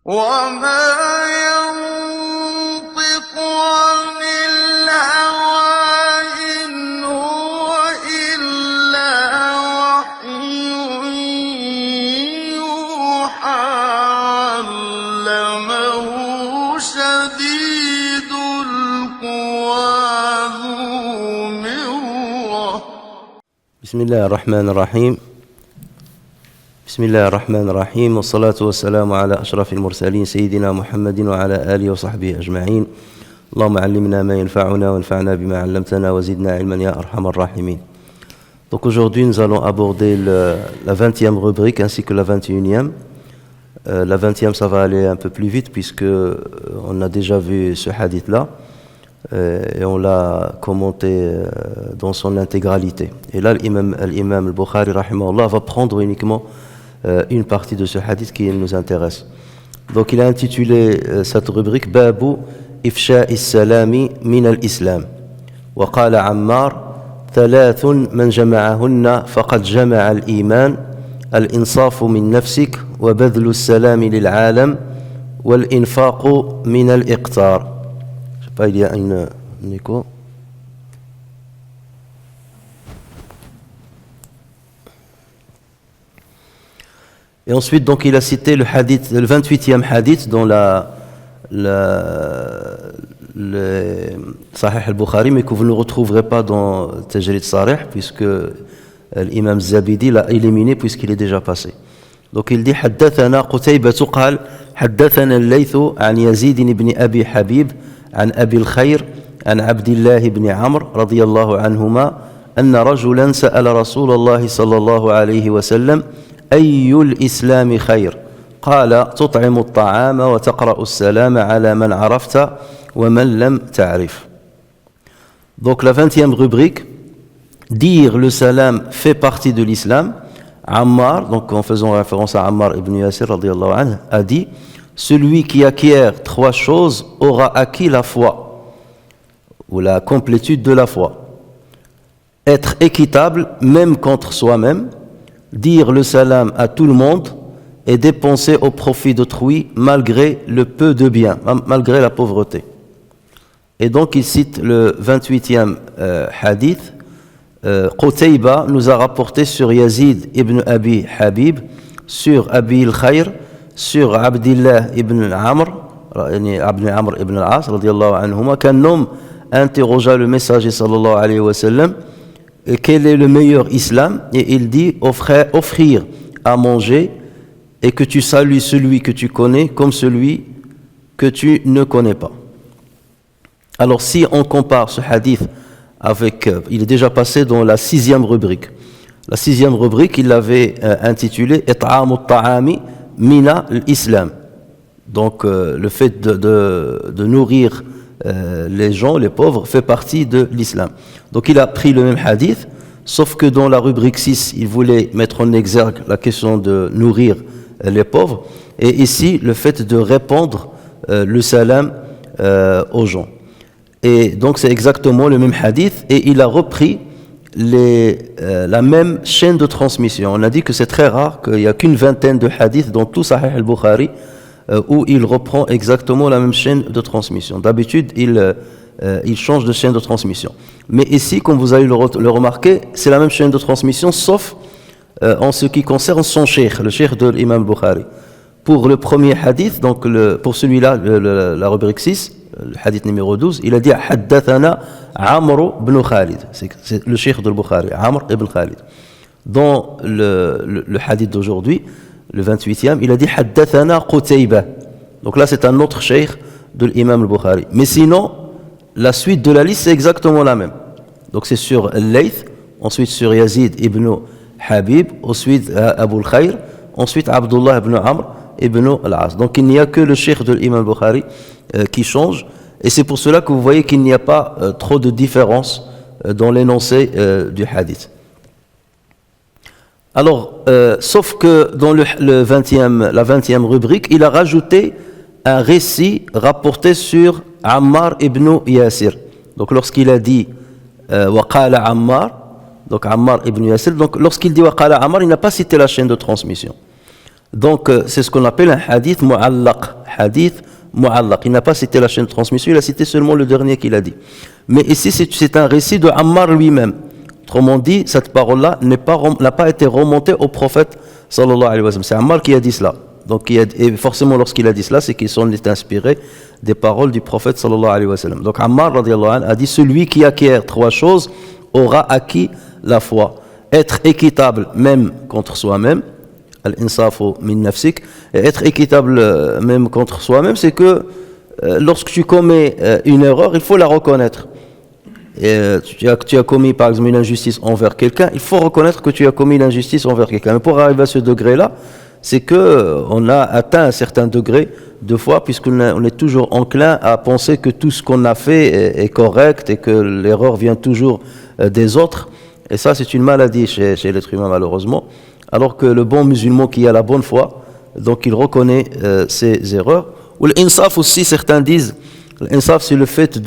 وما ينطق عن الهوى إن هو إلا وحي يوحى علمه شديد القوى ذو مرة. بسم الله الرحمن الرحيم. بسم الله الرحمن الرحيم، والصلاة والسلام على أشرف المرسلين سيدنا محمد وعلى آله وصحبه أجمعين. اللهم علمنا ما ينفعنا وانفعنا بما علمتنا وزدنا علما يا أرحم الراحمين. Donc aujourd'hui nous allons aborder la 20e rubrique ainsi que la 21e. La 20e ça va aller un peu plus vite puisque on a déjà vu ce hadith là et on l'a commenté dans son intégralité. Et là l'imam al-Bukhari rahimahullah va prendre uniquement une partie de ce hadith qui nous intéresse. Donc il a intitulé cette rubrique Babu Ifsha'i Salami min al-Islam. Wa qala Ammar thalathun man jama'ahunna faqad jama'a al-iman al-insafu min nafsik wa badlu as-salami lil-alam wal-infaqu min al-iqtar. Je sais pas, il y a un écho. Et ensuite, donc, il a cité le hadith, le 28e hadith dans le Sahih al-Bukhari, mais que vous ne retrouverez pas dans Tajrid Sarih, puisque l'imam Zabidi l'a éliminé puisqu'il est déjà passé. Donc, il dit حدثنا قتيبة قال حدثنا الليث عن يزيد بن أبي حبيب عن أبي الخير عن عبد الله بن عمرو رضي الله عنهما أن رجلا سأل رسول الله صلى الله عليه وسلم أي الإسلام خير؟ قال تطعم الطعام وتقرأ السلام على من عرفت ومن لم تعرف. Donc la 20e rubrique, dire le salam fait partie de l'islam. Ammar, donc en faisant référence à Ammar ibn Yasir radiyallahu anhu, a dit celui qui acquiert trois choses aura acquis la foi ou la complétude de la foi. Être équitable même contre soi-même, dire le salam à tout le monde et dépenser au profit d'autrui malgré le peu de bien, malgré la pauvreté. Et donc il cite le 28e hadith. Qutayba nous a rapporté sur Yazid ibn Abi Habib, sur Abi al-Khayr, sur Abdillah ibn Amr ibn al-As radiyallahu anhuma, qu'un homme interrogea le messager sallallahu alayhi wa sallam quel est le meilleur islam, et il dit offrir à manger et que tu salues celui que tu connais comme celui que tu ne connais pas. Alors si on compare ce hadith avec, il est déjà passé dans la 6e rubrique. La 6e rubrique, il l'avait intitulé It'amu ta'ami mina l'islam. Donc le fait de nourrir les gens, les pauvres, fait partie de l'islam. Donc il a pris le même hadith, sauf que dans la rubrique 6, il voulait mettre en exergue la question de nourrir les pauvres, et ici le fait de répandre le salam aux gens. Et donc c'est exactement le même hadith, et il a repris la même chaîne de transmission. On a dit que c'est très rare qu'il n'y a qu'une vingtaine de hadiths dans tout Sahih al-Bukhari où il reprend exactement la même chaîne de transmission. D'habitude, il change de chaîne de transmission. Mais ici, comme vous allez le remarquer, c'est la même chaîne de transmission, sauf en ce qui concerne son cheikh, le cheikh de l'imam Bukhari. Pour le premier hadith, donc pour celui-là, la rubrique 6, le hadith numéro 12, il a dit « Haddathana Amr ibn Khalid ». C'est le cheikh de Bukhari, Amr ibn Khalid. Dans le hadith d'aujourd'hui, le 28e, il a dit Haddathana Qutayba. Donc là, c'est un autre cheikh de l'imam al-Bukhari. Mais sinon, la suite de la liste, c'est exactement la même. Donc c'est sur Al-Layth, ensuite sur Yazid ibn Habib, ensuite Abu al-Khayr, ensuite Abdullah ibn Amr ibn al-As. Donc il n'y a que le cheikh de l'imam al-Bukhari qui change. Et c'est pour cela que vous voyez qu'il n'y a pas trop de différence dans l'énoncé du hadith. Alors, sauf que dans la 20e rubrique, il a rajouté un récit rapporté sur Ammar ibn Yasir. Donc lorsqu'il a dit Waqala Ammar, donc Ammar ibn Yasir, donc lorsqu'il dit Waqala Ammar, il n'a pas cité la chaîne de transmission. Donc, c'est ce qu'on appelle un hadith mu'allaq. Hadith mu'allaq. Il n'a pas cité la chaîne de transmission, il a cité seulement le dernier qu'il a dit. Mais ici, c'est un récit de Ammar lui-même. Autrement dit, cette parole-là n'a pas été remontée au prophète sallallahu alayhi wa sallam. C'est Ammar qui a dit cela. Donc, et forcément, lorsqu'il a dit cela, c'est qu'il s'en est inspiré des paroles du prophète sallallahu alayhi wa sallam. Donc, Ammar radiyallahu anhu a dit, celui qui acquiert 3 choses aura acquis la foi. Être équitable même contre soi-même, al-insafu min nafsik, et être équitable même contre soi-même, c'est que lorsque tu commets une erreur, il faut la reconnaître. Et tu as commis par exemple une injustice envers quelqu'un, il faut reconnaître que tu as commis une injustice envers quelqu'un. Mais pour arriver à ce degré-là, c'est que on a atteint un certain degré de foi, puisqu'on est toujours enclin à penser que tout ce qu'on a fait est correct et que l'erreur vient toujours des autres. Et ça, c'est une maladie chez l'être humain, malheureusement. Alors que le bon musulman qui a la bonne foi, donc il reconnaît ses erreurs. Ou l'insaf aussi, certains disent, l'insaf c'est le fait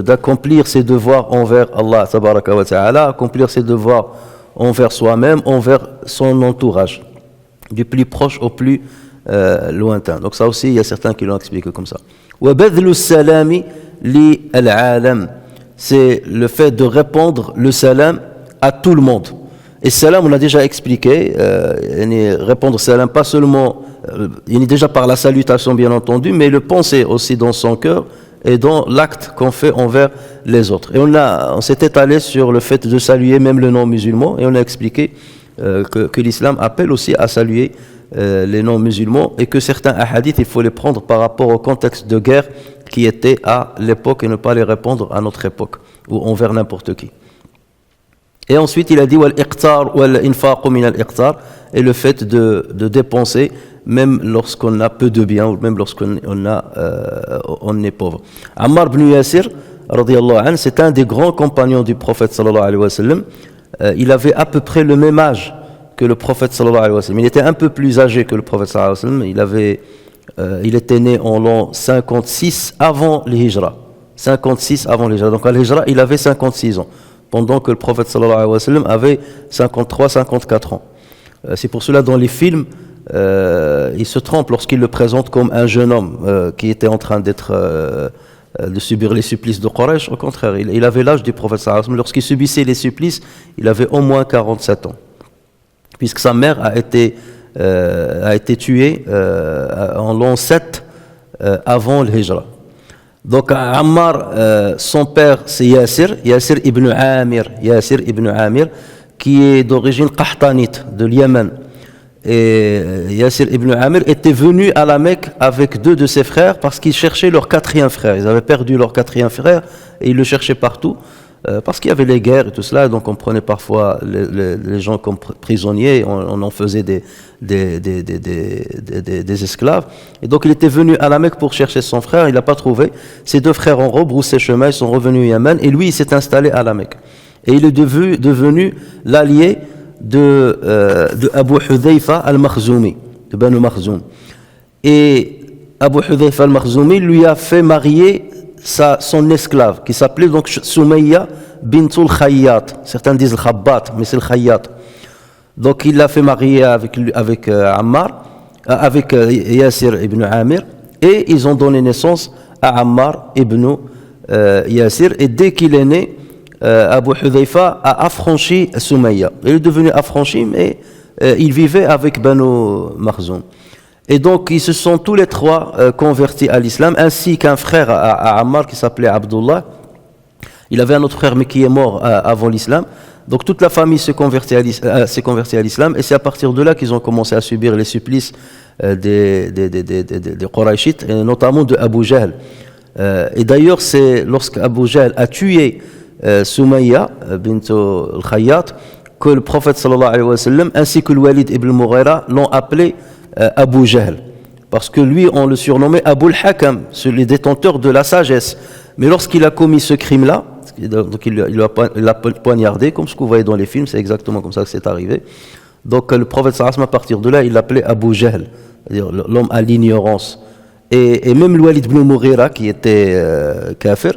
d'accomplir ses devoirs envers Allah, tabaraka wa ta'ala, accomplir ses devoirs envers soi-même, envers son entourage, du plus proche au plus lointain. Donc ça aussi, il y a certains qui l'ont expliqué comme ça. Wa badlu salami li al-alam, c'est le fait de répandre le salam à tout le monde. Et salam, on a déjà expliqué, répondre salam pas seulement, il est déjà par la salutation bien entendu, mais le penser aussi dans son cœur et dans l'acte qu'on fait envers les autres. Et on s'est étalé sur le fait de saluer même le non-musulman, et on a expliqué que l'islam appelle aussi à saluer les non-musulmans, et que certains hadiths, il faut les prendre par rapport au contexte de guerre qui était à l'époque et ne pas les répondre à notre époque ou envers n'importe qui. Et ensuite, il a dit wal-iqtar wal-infaq min al-iqtar, et le fait de dépenser même lorsqu'on a peu de biens ou même lorsqu'on on est pauvre. Ammar ibn Yasir radiyallahu anhu, c'est un des grands compagnons du prophète sallallahu alayhi wa sallam. Il avait à peu près le même âge que le prophète sallallahu alayhi wa sallam. Il était un peu plus âgé que le prophète sallallahu alayhi wa sallam. Il était né en l'an 56 avant l'Hijra. 56 avant l'Hijra. Donc à l'Hijra, il avait 56 ans. Pendant que le prophète sallallahu alayhi wa sallam avait 53-54 ans. C'est pour cela dans les films, il se trompe lorsqu'il le présente comme un jeune homme qui était en train de subir les supplices de Quraysh. Au contraire, il avait l'âge du prophète sallallahu alayhi wa sallam. Lorsqu'il subissait les supplices, il avait au moins 47 ans. Puisque sa mère a été tuée en l'an 7 avant le Hijra. Donc Ammar, son père c'est Yasir ibn Amir, qui est d'origine qahtanite, de Yémen. Et Yasir ibn Amir était venu à la Mecque avec 2 de ses frères parce qu'ils cherchaient leur 4e frère. Ils avaient perdu leur 4e frère et ils le cherchaient partout. Parce qu'il y avait les guerres et tout cela, donc on prenait parfois les gens comme prisonniers, on en faisait des esclaves. Et donc il était venu à la Mecque pour chercher son frère, il l'a pas trouvé. Ses 2 frères ont rebroussé chemin, ils sont revenus au Yémen, et lui il s'est installé à la Mecque. Et il est devenu l'allié de Abu Hudhayfa al-Makhzoumi, de Banu Makhzoum. Et Abu Hudhayfa al-Makhzoumi lui a fait marier son esclave, qui s'appelait donc Soumayya bintul Khayyat. Certains disent le Khabbat, mais c'est le Khayyat. Donc il l'a fait marier avec Ammar, avec Yasir ibn Amir, et ils ont donné naissance à Ammar ibn Yasir. Et dès qu'il est né, Abu Hudhayfa a affranchi Soumayya. Il est devenu affranchi, mais il vivait avec Banu Makhzoum. Et donc, ils se sont tous les 3 convertis à l'islam, ainsi qu'un frère à Ammar qui s'appelait Abdullah. Il avait un autre frère, mais qui est mort avant l'islam. Donc, toute la famille s'est convertie à l'islam, et c'est à partir de là qu'ils ont commencé à subir les supplices des Qurayshites, et notamment de Abu Jahl. Et d'ailleurs, c'est lorsque Abu Jahl a tué Soumayya bint al-Khayyat que le prophète sallallahu alayhi wa sallam, ainsi que le Walid ibn Mughira, l'ont appelé Abu Jahl, parce que lui on le surnommait Abu al-Hakam, le détenteur de la sagesse. Mais lorsqu'il a commis ce crime-là, donc il l'a poignardé, comme ce que vous voyez dans les films, c'est exactement comme ça que c'est arrivé. Donc le prophète sallallahu alayhi wa sallam, à partir de là, il l'appelait Abu Jahl, c'est-à-dire l'homme à l'ignorance. Et même le Walid ibn Mughira, qui était kafir,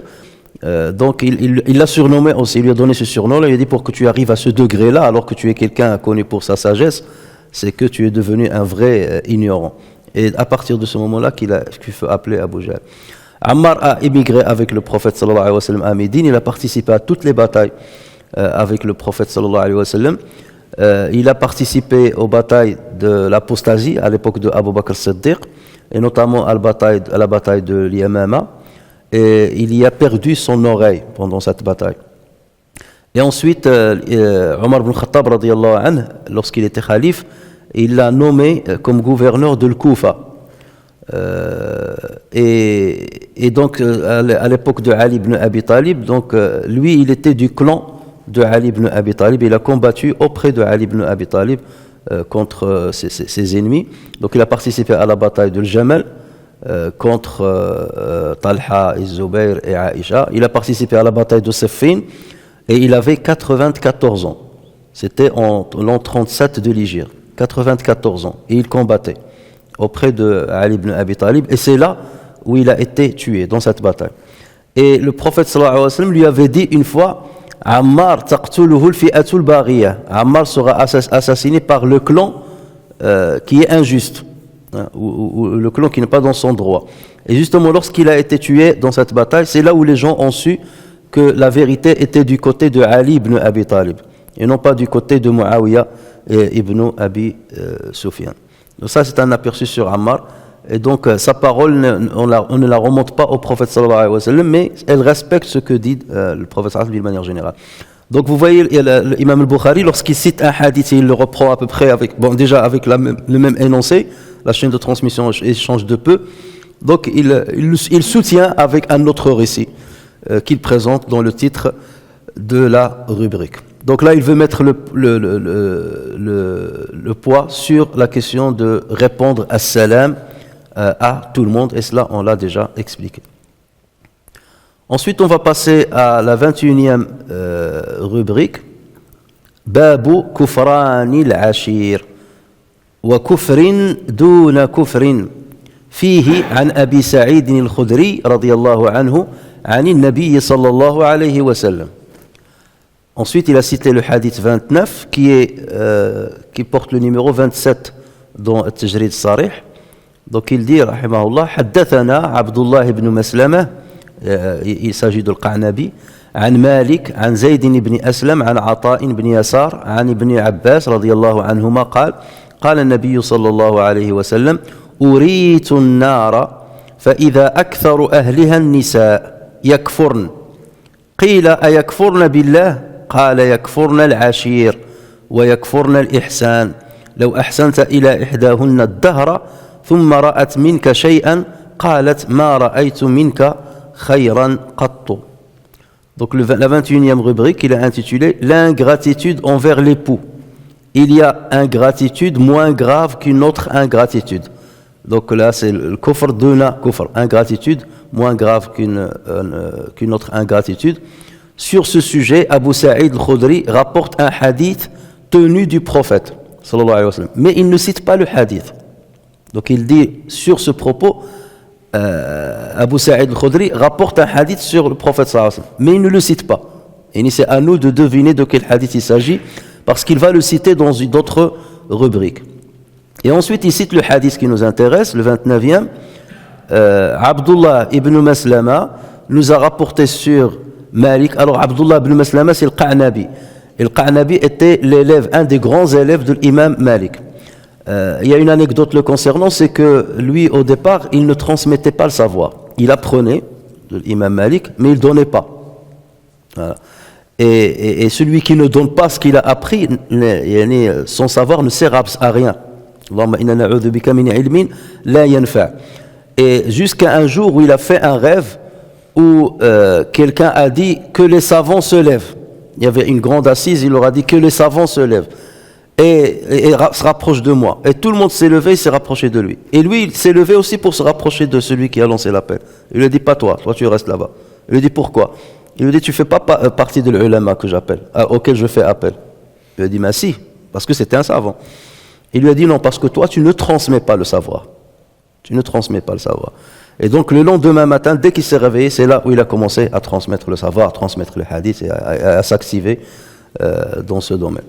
donc il l'a surnommé aussi, il lui a donné ce surnom-là. Il a dit, pour que tu arrives à ce degré-là, alors que tu es quelqu'un connu pour sa sagesse, c'est que tu es devenu un vrai ignorant. Et à partir de ce moment-là qu'il faut appeler Abu Jahl. Ammar a émigré avec le prophète sallallahu alayhi wa sallam à Médine, il a participé à toutes les batailles avec le prophète sallallahu alayhi wa sallam. Il a participé aux batailles de l'apostasie à l'époque de Abu Bakr Siddiq, et notamment à la bataille de l'Yamama, et il y a perdu son oreille pendant cette bataille. Et ensuite, Omar ibn Khattab, radiyallahu anhu, lorsqu'il était calife, il l'a nommé comme gouverneur de l'Koufa. Et donc, à l'époque de Ali ibn Abi Talib, donc, lui, il était du clan de Ali ibn Abi Talib. Il a combattu auprès de Ali ibn Abi Talib contre ses ennemis. Donc, il a participé à la bataille de Jamal contre Talha et Zubayr et Aïcha. Il a participé à la bataille de Siffin et il avait 94 ans. C'était en l'an 37 de l'Hégire. 94 ans. Et il combattait auprès de Ali ibn Abi Talib. Et c'est là où il a été tué, dans cette bataille. Et le prophète sallallahu alayhi wa sallam lui avait dit une fois, Ammar taqtuluhu al-fi'atul baghiyah. Ammar sera assassiné par le clan qui est injuste, ou le clan qui n'est pas dans son droit. Et justement, lorsqu'il a été tué dans cette bataille, c'est là où les gens ont su que la vérité était du côté de Ali ibn Abi Talib, et non pas du côté de Muawiyah ibn Abi Sufyan. Donc ça, c'est un aperçu sur Ammar. Et donc, sa parole, on ne la remonte pas au prophète sallallahu alayhi wa sallam, mais elle respecte ce que dit le prophète sallallahu alayhi wa sallam d'une manière générale. Donc, vous voyez, l'imam al-Bukhari, lorsqu'il cite un hadith, il le reprend à peu près avec, déjà avec le même énoncé, la chaîne de transmission change de peu. Donc, il soutient avec un autre récit qu'il présente dans le titre de la rubrique. Donc là, il veut mettre le poids sur la question de répondre as-salam à tout le monde, et cela, on l'a déjà expliqué. Ensuite, on va passer à la 21e rubrique, Babu kufrani al-ashir wa kufrin duna kufrin fihi an Abi Sa'id al-Khudri radiyallahu anhu an al-Nabi sallallahu alayhi wa sallam. Ensuite, il a cité le hadith 29 qui porte le numéro 27 dans le Tajrid Sarih. Donc il dit, rahimahullah, Haddathana Abdullah ibn Maslama, il s'agit de l'Qa'nabi, عن مالك عن زيد بن أسلم عن عطاء بن يسار عن ابن عباس رضي الله عنهما قال النبي صلى الله عليه وسلم أريت النار فإذا أكثر أهلها النساء يكفرن قيل أيكفرن بالله قال يكفرن العشير ويكفرن الإحسان لو أحسنت إلى إحداهن الدهر ثم رأت منك شيئا قالت ما رأيت منك خيرا قط. Donc la 21e rubrique, il a intitulé l'ingratitude envers l'époux. Il y a ingratitude moins grave qu'une autre ingratitude. Donc là c'est le kufr duna kufr, ingratitude moins grave qu'une autre ingratitude. Sur ce sujet, Abu Sa'id al-Khudri rapporte un hadith tenu du prophète sallallahu alayhi wa sallam, mais il ne cite pas le hadith. Donc il dit sur ce propos, Abu Sa'id al-Khudri rapporte un hadith sur le prophète sallallahu alayhi wa sallam, mais il ne le cite pas. Et c'est à nous de deviner de quel hadith il s'agit, parce qu'il va le citer dans d'autres rubriques. Et ensuite il cite le hadith qui nous intéresse, le 29e. Abdullah ibn Maslama nous a rapporté sur Malik. Alors Abdullah ibn Maslama, c'est le Qa'nabi. Et le Qa'nabi était l'élève, un des grands élèves de l'imam Malik. Il y a une anecdote le concernant, c'est que lui au départ il ne transmettait pas le savoir. Il apprenait de l'imam Malik, mais il ne donnait pas. Voilà. Et celui qui ne donne pas ce qu'il a appris, son savoir ne sert à rien. Allahumma inna na'udhu bika min ilmin la yanfa'. Et jusqu'à un jour où il a fait un rêve où quelqu'un a dit que les savants se lèvent. Il y avait une grande assise, il leur a dit que les savants se lèvent et se rapprochent de moi. Et tout le monde s'est levé, il s'est rapproché de lui. Et lui, il s'est levé aussi pour se rapprocher de celui qui a lancé l'appel. Il lui a dit, pas toi tu restes là-bas. Il lui a dit, pourquoi? Il lui a dit, tu ne fais pas partie de l'ulama que j'appelle, auquel je fais appel. Il lui a dit, mais si, parce que c'était un savant. Il lui a dit, non, parce que toi, tu ne transmets pas le savoir. Tu ne transmets pas le savoir. Et donc le lendemain matin, dès qu'il s'est réveillé, c'est là où il a commencé à transmettre le savoir, à transmettre le hadith et à s'activer dans ce domaine.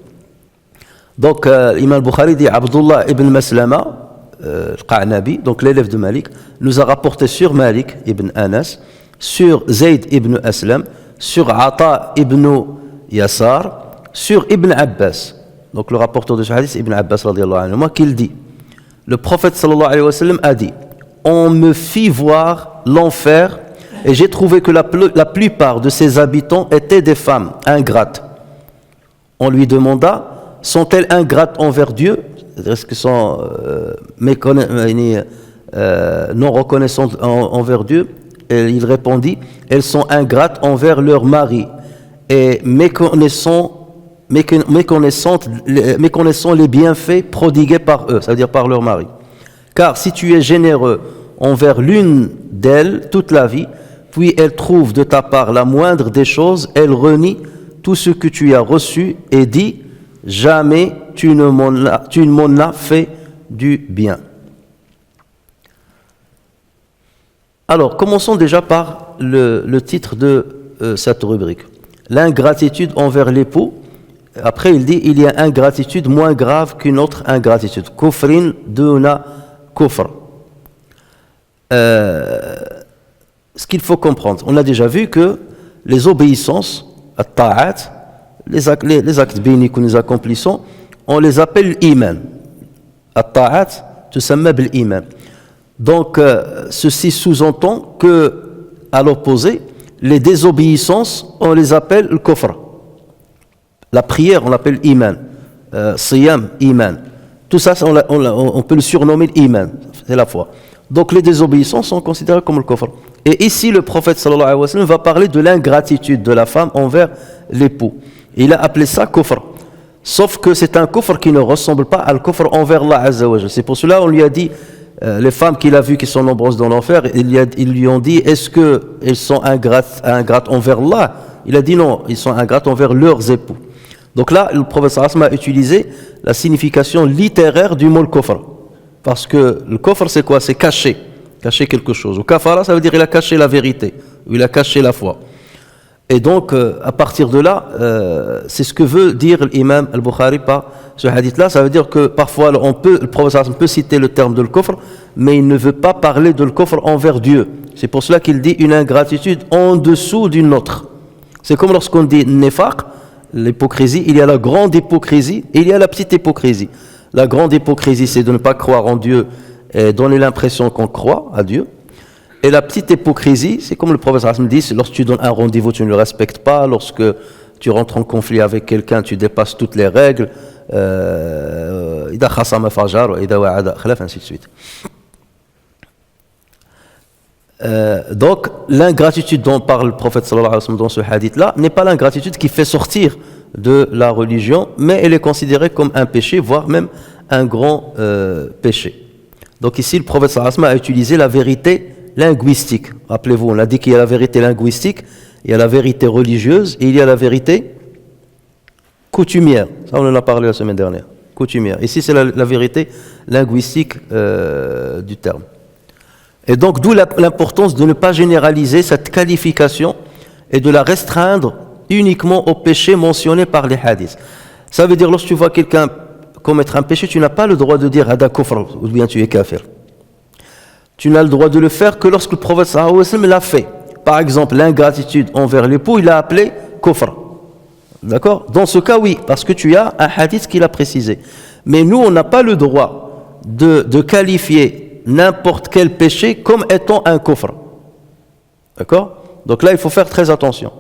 Donc, l'imam Bukhari dit Abdullah ibn Maslama, Al-Qa'nabi, donc l'élève de Malik, nous a rapporté sur Malik ibn Anas, sur Zayd ibn Aslam, sur Ata ibn Yasar, sur Ibn Abbas. Donc, le rapporteur de ce hadith, Ibn Abbas, radiallahu anhu, qu'il dit le prophète sallallahu alayhi wa sallam a dit on me fit voir l'enfer et j'ai trouvé que la plupart de ses habitants étaient des femmes ingrates. On lui demanda sont-elles ingrates envers Dieu? Est-ce qu'elles sont non reconnaissantes envers Dieu? Et il répondit elles sont ingrates envers leur mari et méconnaissant les bienfaits prodigués par eux, c'est-à-dire par leur mari. Car si tu es généreux envers l'une d'elles toute la vie, puis elle trouve de ta part la moindre des choses, elle renie tout ce que tu as reçu et dit jamais tu ne m'en as fait du bien. Alors, commençons déjà par le titre de cette rubrique. L'ingratitude envers l'époux. Après, il dit il y a ingratitude moins grave qu'une autre ingratitude. Kufrin duna kufr. Ce qu'il faut comprendre, on a déjà vu que les obéissances, at-ta'at, les actes bénis que nous accomplissons, on les appelle iman. At-ta'at, tusamma bil iman. Donc, ceci sous-entend que, à l'opposé, les désobéissances, on les appelle le kufr. La prière, on l'appelle iman. Siyam, iman. Tout ça, on peut le surnommer iman. C'est la foi. Donc, les désobéissances sont considérées comme le kufr. Et ici, le prophète sallallahu alayhi wa sallam va parler de l'ingratitude de la femme envers l'époux. Il a appelé ça kufr. Sauf que c'est un kufr qui ne ressemble pas à le kufr envers Allah Azza wa Jalla. C'est pour cela qu'on lui a dit, les femmes qu'il a vues qui sont nombreuses dans l'enfer, ils lui ont dit, est-ce qu'elles sont ingrates envers Allah? Il a dit non, ils sont ingrates envers leurs époux. Donc là, le prophète sallallahu alayhi wa sallam a utilisé la signification littéraire du mot kufr. Parce que le kufr, c'est quoi? C'est cacher quelque chose. Ou kafara, ça veut dire il a caché la vérité, ou il a caché la foi. Et donc, à partir de là, c'est ce que veut dire l'imam al-Bukhari par ce hadith-là. Ça veut dire que parfois, le prophète peut citer le terme de l'kufr, mais il ne veut pas parler de l'kufr envers Dieu. C'est pour cela qu'il dit une ingratitude en dessous d'une autre. C'est comme lorsqu'on dit nifaq, l'hypocrisie, il y a la grande hypocrisie et il y a la petite hypocrisie. La grande hypocrisie, c'est de ne pas croire en Dieu et donner l'impression qu'on croit à Dieu. Et la petite hypocrisie, c'est comme le prophète dit, lorsque tu donnes un rendez-vous, tu ne le respectes pas. Lorsque tu rentres en conflit avec quelqu'un, tu dépasses toutes les règles. Ainsi de suite. Donc, l'ingratitude dont parle le prophète sallallahu alayhi wa sallam dans ce hadith-là n'est pas l'ingratitude qui fait sortir de la religion, mais elle est considérée comme un péché, voire même un grand péché. Donc ici, le prophète sallallahu alayhi wa sallam a utilisé la vérité linguistique. Rappelez-vous, on a dit qu'il y a la vérité linguistique, il y a la vérité religieuse et il y a la vérité coutumière. Ça, on en a parlé la semaine dernière. Coutumière. Ici, c'est la vérité linguistique du terme. Et donc, d'où l'importance de ne pas généraliser cette qualification et de la restreindre uniquement aux péchés mentionnés par les hadiths. Ça veut dire, lorsque tu vois quelqu'un commettre un péché, tu n'as pas le droit de dire « hada kufr » ou bien tu es kafir. Tu n'as le droit de le faire que lorsque le prophète sallallahu alayhi wa sallam l'a fait. Par exemple, l'ingratitude envers l'époux, il l'a appelé kufr. D'accord? Dans ce cas, oui, parce que tu as un hadith qui l'a précisé. Mais nous, on n'a pas le droit de qualifier n'importe quel péché comme étant un kufr. D'accord? Donc là, il faut faire très attention.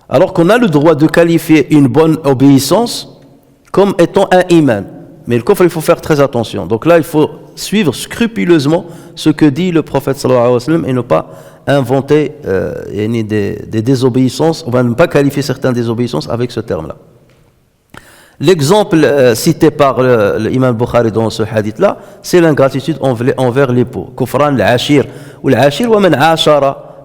Alors qu'on a le droit de qualifier une bonne obéissance comme étant un iman. Mais le kufr, il faut faire très attention. Donc là, il faut suivre scrupuleusement ce que dit le prophète sallallahu alayhi wa sallam et ne pas inventer des désobéissances, on va ne pas qualifier certaines désobéissances avec ce terme-là. L'exemple cité par l'imam Bukhari dans ce hadith-là, c'est l'ingratitude envers l'époux. Kufran al-ashir, ou al-ashir wa man ashara,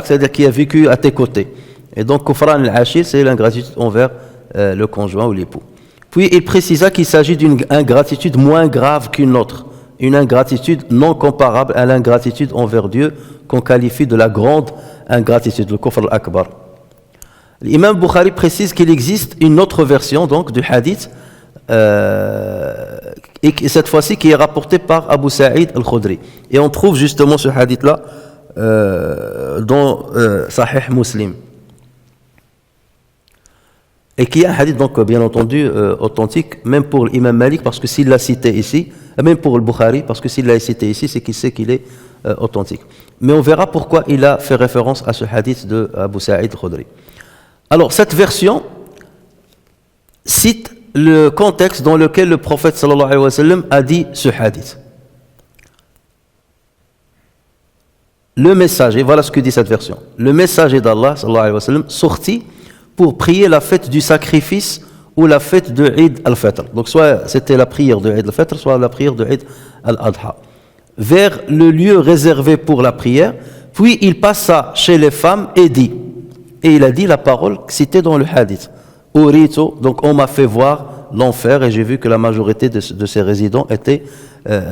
c'est-à-dire qui a vécu à tes côtés. Et donc kufran al-ashir, c'est l'ingratitude envers le conjoint ou l'époux. Puis il précisa qu'il s'agit d'une ingratitude moins grave qu'une autre, une ingratitude non comparable à l'ingratitude envers Dieu qu'on qualifie de la grande ingratitude, le kufr al-akbar. L'imam Bukhari précise qu'il existe une autre version donc du hadith et cette fois-ci qui est rapporté par Abu Sa'id al-Khudri. Et on trouve justement ce hadith-là dans Sahih Muslim. Et qui est un hadith, donc, bien entendu, authentique, même pour l'imam Malik, parce que s'il l'a cité ici, même pour le Bukhari, parce que s'il l'a cité ici, c'est qu'il sait qu'il est authentique. Mais on verra pourquoi il a fait référence à ce hadith de Abu Sa'id al-Khudri. Alors, cette version cite le contexte dans lequel le prophète sallallahu alayhi wa sallam a dit ce hadith. Le messager, voilà ce que dit cette version. Le messager d'Allah sallallahu alayhi wa sallam sortit pour prier la fête du sacrifice ou la fête de Eid al-Fitr. Donc soit c'était la prière de Eid al-Fitr, soit la prière de Eid al-Adha. Vers le lieu réservé pour la prière, puis il passa chez les femmes et dit, et il a dit la parole citée dans le hadith. Urito, donc on m'a fait voir l'enfer et j'ai vu que la majorité de ses résidents étaient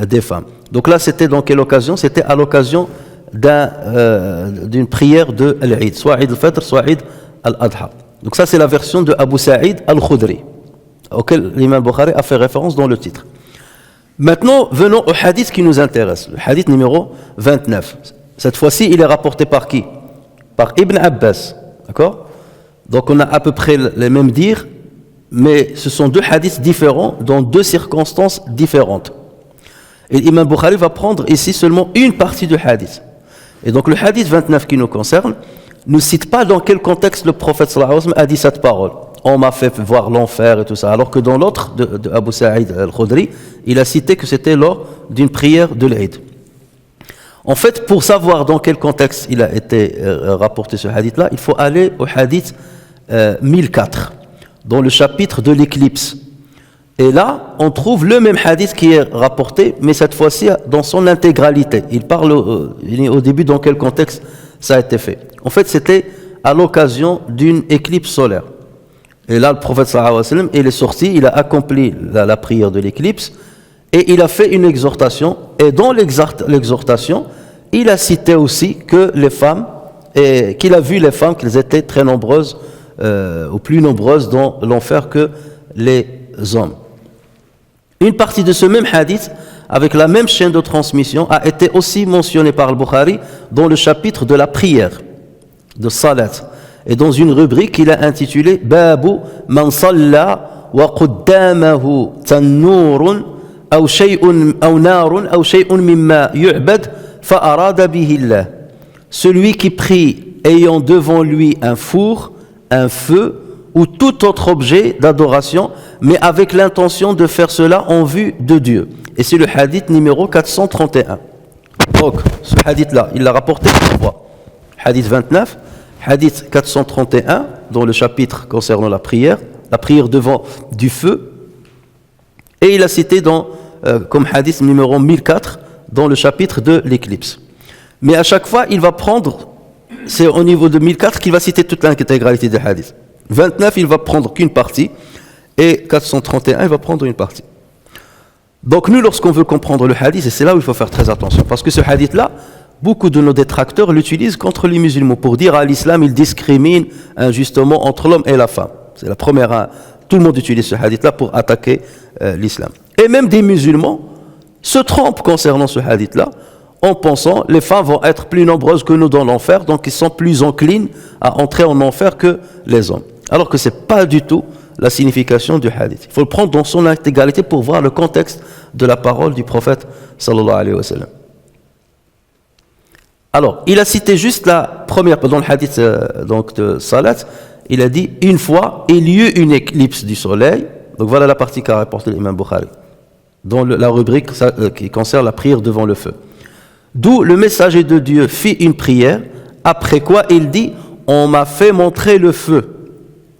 des femmes. Donc là c'était dans quelle occasion? C'était à l'occasion d'une prière de l'Eid, soit Eid al-Fitr, soit Eid al-Adha. Donc ça c'est la version de Abu Sa'id al-Khudri, auquel l'imam Bukhari a fait référence dans le titre. Maintenant, venons au hadith qui nous intéresse, le hadith numéro 29. Cette fois-ci, il est rapporté par qui? Par Ibn Abbas, d'accord? Donc on a à peu près les mêmes dires, mais ce sont deux hadiths différents dans deux circonstances différentes. Et l'imam Bukhari va prendre ici seulement une partie du hadith. Et donc le hadith 29 qui nous concerne ne cite pas dans quel contexte le prophète sallallahu alayhi wa sallam a dit cette parole. On m'a fait voir l'enfer et tout ça. Alors que dans l'autre, de Abu Sa'id al-Khudri, il a cité que c'était lors d'une prière de l'Eid. En fait, pour savoir dans quel contexte il a été rapporté ce hadith-là, il faut aller au hadith 1004, dans le chapitre de l'éclipse. Et là, on trouve le même hadith qui est rapporté, mais cette fois-ci dans son intégralité. Il parle au début dans quel contexte ça a été fait. En fait, c'était à l'occasion d'une éclipse solaire. Et là, le prophète sallallahu alayhi wa sallam, il est sorti, il a accompli la prière de l'éclipse, et il a fait une exhortation. Et dans l'exhortation, il a cité aussi que les femmes, et qu'il a vu les femmes, qu'elles étaient très nombreuses, ou plus nombreuses dans l'enfer que les hommes. Une partie de ce même hadith, avec la même chaîne de transmission, a été aussi mentionnée par le Bukhari dans le chapitre de la prière, de Salat, et dans une rubrique qu'il a intitulée Babu man salla wa qaddamahu tannurun aw shay'un aw narun aw shay'un mimma yu'bad fa arada bihi Allah. Celui qui prie ayant devant lui un four, un feu ou tout autre objet d'adoration, mais avec l'intention de faire cela en vue de Dieu. Et c'est le hadith numéro 431. Donc, ce hadith-là, il l'a rapporté trois fois. Hadith 29, hadith 431, dans le chapitre concernant la prière devant du feu, et il a cité comme hadith numéro 1004, dans le chapitre de l'éclipse. Mais à chaque fois, il va prendre, c'est au niveau de 1004 qu'il va citer toute l'intégralité des hadiths. 29, il va prendre qu'une partie, et 431, il va prendre une partie. Donc nous, lorsqu'on veut comprendre le hadith, et c'est là où il faut faire très attention, parce que ce hadith-là, beaucoup de nos détracteurs l'utilisent contre les musulmans, pour dire à l'islam, il discrimine injustement entre l'homme et la femme. C'est la première, tout le monde utilise ce hadith-là pour attaquer l'islam. Et même des musulmans se trompent concernant ce hadith-là, en pensant les femmes vont être plus nombreuses que nous dans l'enfer, donc ils sont plus enclines à entrer en enfer que les hommes. Alors que ce n'est pas du tout la signification du hadith. Il faut le prendre dans son intégralité pour voir le contexte de la parole du prophète sallallahu alayhi wa sallam. Alors, il a cité juste la première, dans le hadith donc de Salat, il a dit une fois il y eut une éclipse du soleil. Donc voilà la partie qu'a rapporté l'imam Bukhari, dans la rubrique qui concerne la prière devant le feu. D'où le messager de Dieu fit une prière, après quoi il dit on m'a fait montrer le feu.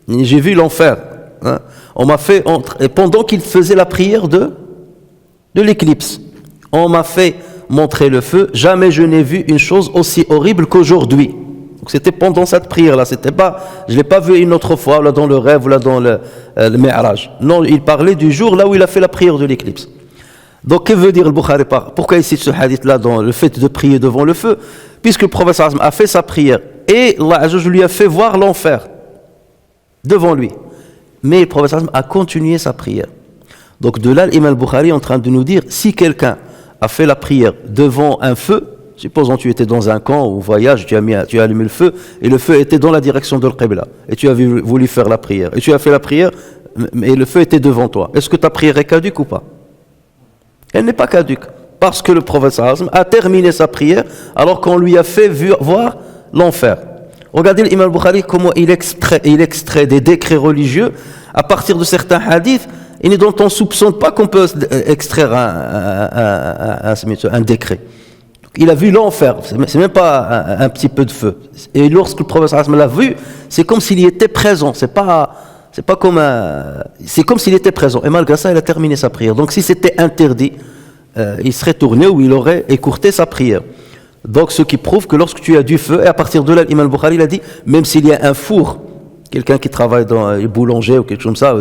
J'ai vu l'enfer. Hein. On m'a fait et pendant qu'il faisait la prière de l'éclipse, on m'a fait montrer le feu. Jamais je n'ai vu une chose aussi horrible qu'aujourd'hui. Donc c'était pendant cette prière-là. C'était pas, je l'ai pas vu une autre fois, là dans le rêve, ou là dans le Mi'raj. Non, il parlait du jour là où il a fait la prière de l'éclipse. Donc, que veut dire le Bukhari par pourquoi il cite ce hadith-là dans le fait de prier devant le feu? Puisque le prophète a fait sa prière et Allah lui a fait voir l'enfer devant lui. Mais le prophète a continué sa prière. Donc de là, l'imam Bukhari est en train de nous dire, si quelqu'un a fait la prière devant un feu, supposons tu étais dans un camp ou voyage, tu as allumé le feu, et le feu était dans la direction de l'Qibla, et tu as voulu faire la prière, et tu as fait la prière, et le feu était devant toi. Est-ce que ta prière est caduque ou pas? Elle n'est pas caduque, parce que le prophète sallallahu alayhi wa sallam a terminé sa prière alors qu'on lui a fait voir l'enfer. Regardez l'imam Bukhari comment il extrait des décrets religieux à partir de certains hadiths et dont on ne soupçonne pas qu'on peut extraire un décret. Il a vu l'enfer, c'est même pas un petit peu de feu. Et lorsque le prophète sallallahu alayhi wa sallam l'a vu, c'est comme s'il y était présent. C'est comme s'il était présent. Et malgré ça, il a terminé sa prière. Donc si c'était interdit, il serait tourné ou il aurait écourté sa prière. Donc ce qui prouve que lorsque tu as du feu, et à partir de là, l'imam Bukhari il a dit, même s'il y a un four, quelqu'un qui travaille dans les boulangers ou quelque chose comme ça,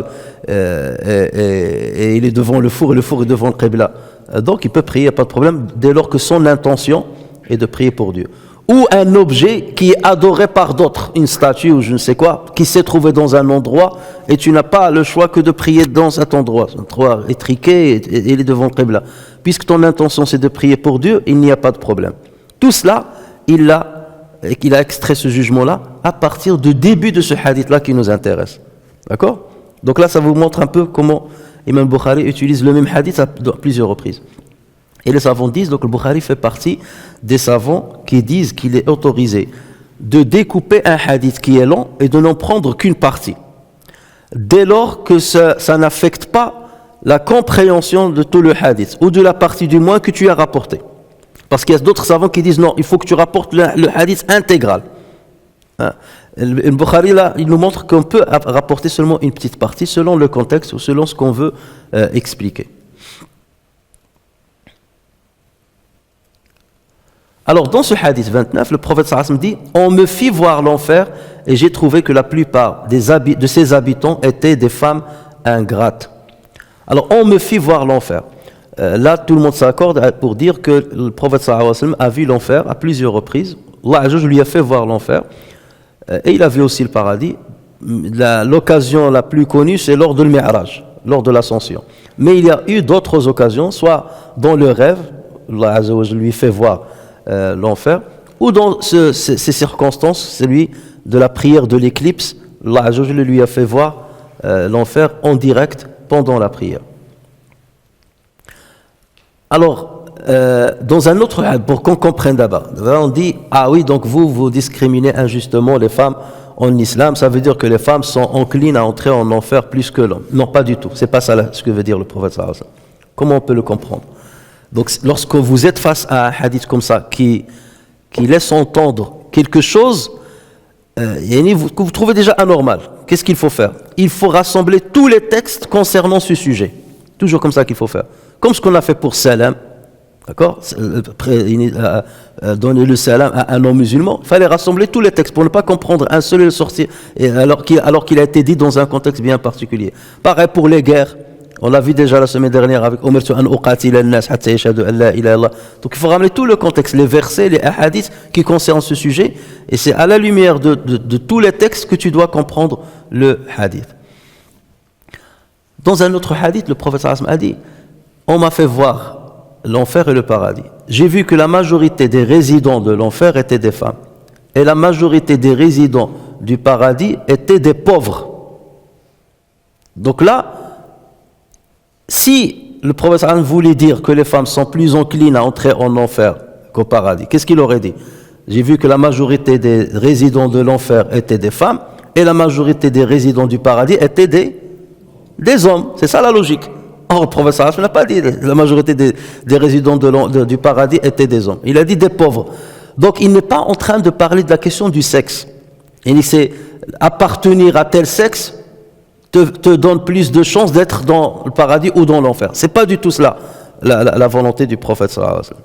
et il est devant le four et le four est devant le Qibla. Donc il peut prier, pas de problème, dès lors que son intention est de prier pour Dieu. Ou un objet qui est adoré par d'autres, une statue ou je ne sais quoi, qui s'est trouvé dans un endroit et tu n'as pas le choix que de prier dans cet endroit. Un endroit étriqué et il est devant le Qibla. Puisque ton intention c'est de prier pour Dieu, il n'y a pas de problème. Tout cela, il a extrait ce jugement-là à partir du début de ce hadith-là qui nous intéresse. D'accord? Donc là, ça vous montre un peu comment Imam Bukhari utilise le même hadith à plusieurs reprises. Et les savants disent, donc le Bukhari fait partie des savants qui disent qu'il est autorisé de découper un hadith qui est long et de n'en prendre qu'une partie. Dès lors que ça n'affecte pas la compréhension de tout le hadith, ou de la partie du moins que tu as rapportée. Parce qu'il y a d'autres savants qui disent non, il faut que tu rapportes le hadith intégral. Le Bukhari là, il nous montre qu'on peut rapporter seulement une petite partie selon le contexte ou selon ce qu'on veut expliquer. Alors dans ce hadith 29, le prophète sallallahu alayhi wa sallam dit, on me fit voir l'enfer et j'ai trouvé que la plupart de ses habitants étaient des femmes ingrates. Alors on me fit voir l'enfer. Là, tout le monde s'accorde pour dire que le prophète sallallahu alayhi wa sallam a vu l'enfer à plusieurs reprises. Allah Azza wa Jalla lui a fait voir l'enfer. Et il a vu aussi le paradis. L'occasion la plus connue, c'est lors de le Mi'raj, lors de l'ascension. Mais il y a eu d'autres occasions, soit dans le rêve, Allah Azza wa Jalla lui fait voir l'enfer, ou dans ces circonstances, celui de la prière de l'éclipse, Allah Azza wa Jalla lui a fait voir l'enfer en direct pendant la prière. Alors, dans un autre hadith, pour qu'on comprenne d'abord, on dit, ah oui, donc vous discriminez injustement les femmes en islam, ça veut dire que les femmes sont enclines à entrer en enfer plus que l'homme. Non, pas du tout, c'est pas ça ce que veut dire le prophète sallallahu alayhi wa sallam. Comment on peut le comprendre? Donc, lorsque vous êtes face à un hadith comme ça, qui laisse entendre quelque chose, que vous trouvez déjà anormal, qu'est-ce qu'il faut faire? Il faut rassembler tous les textes concernant ce sujet. Toujours comme ça qu'il faut faire. Comme ce qu'on a fait pour salam, d'accord, donner le salam à un non-musulman, il fallait rassembler tous les textes pour ne pas comprendre un seul et le sortir, alors qu'il a été dit dans un contexte bien particulier. Pareil pour les guerres, on l'a vu déjà la semaine dernière avec Umirtu an uqatila an-nas hatta yashhadu an la ilaha illallah. Donc il faut ramener tout le contexte, les versets, les hadiths qui concernent ce sujet, et c'est à la lumière de tous les textes que tu dois comprendre le hadith. Dans un autre hadith, le prophète sallallahu alayhi wa sallam a dit, on m'a fait voir l'enfer et le paradis. J'ai vu que la majorité des résidents de l'enfer étaient des femmes. Et la majorité des résidents du paradis étaient des pauvres. Donc là, si le prophète sallallahu alayhi wa sallam voulait dire que les femmes sont plus enclines à entrer en enfer qu'au paradis, qu'est-ce qu'il aurait dit? J'ai vu que la majorité des résidents de l'enfer étaient des femmes et la majorité des résidents du paradis étaient des hommes. C'est ça la logique. Or, le prophète sallallahu alayhi wa sallam n'a pas dit la majorité des résidents du paradis étaient des hommes. Il a dit des pauvres. Donc, il n'est pas en train de parler de la question du sexe. Il dit, appartenir à tel sexe te donne plus de chances d'être dans le paradis ou dans l'enfer. C'est pas du tout cela, la volonté du prophète sallallahu alayhi wa sallam.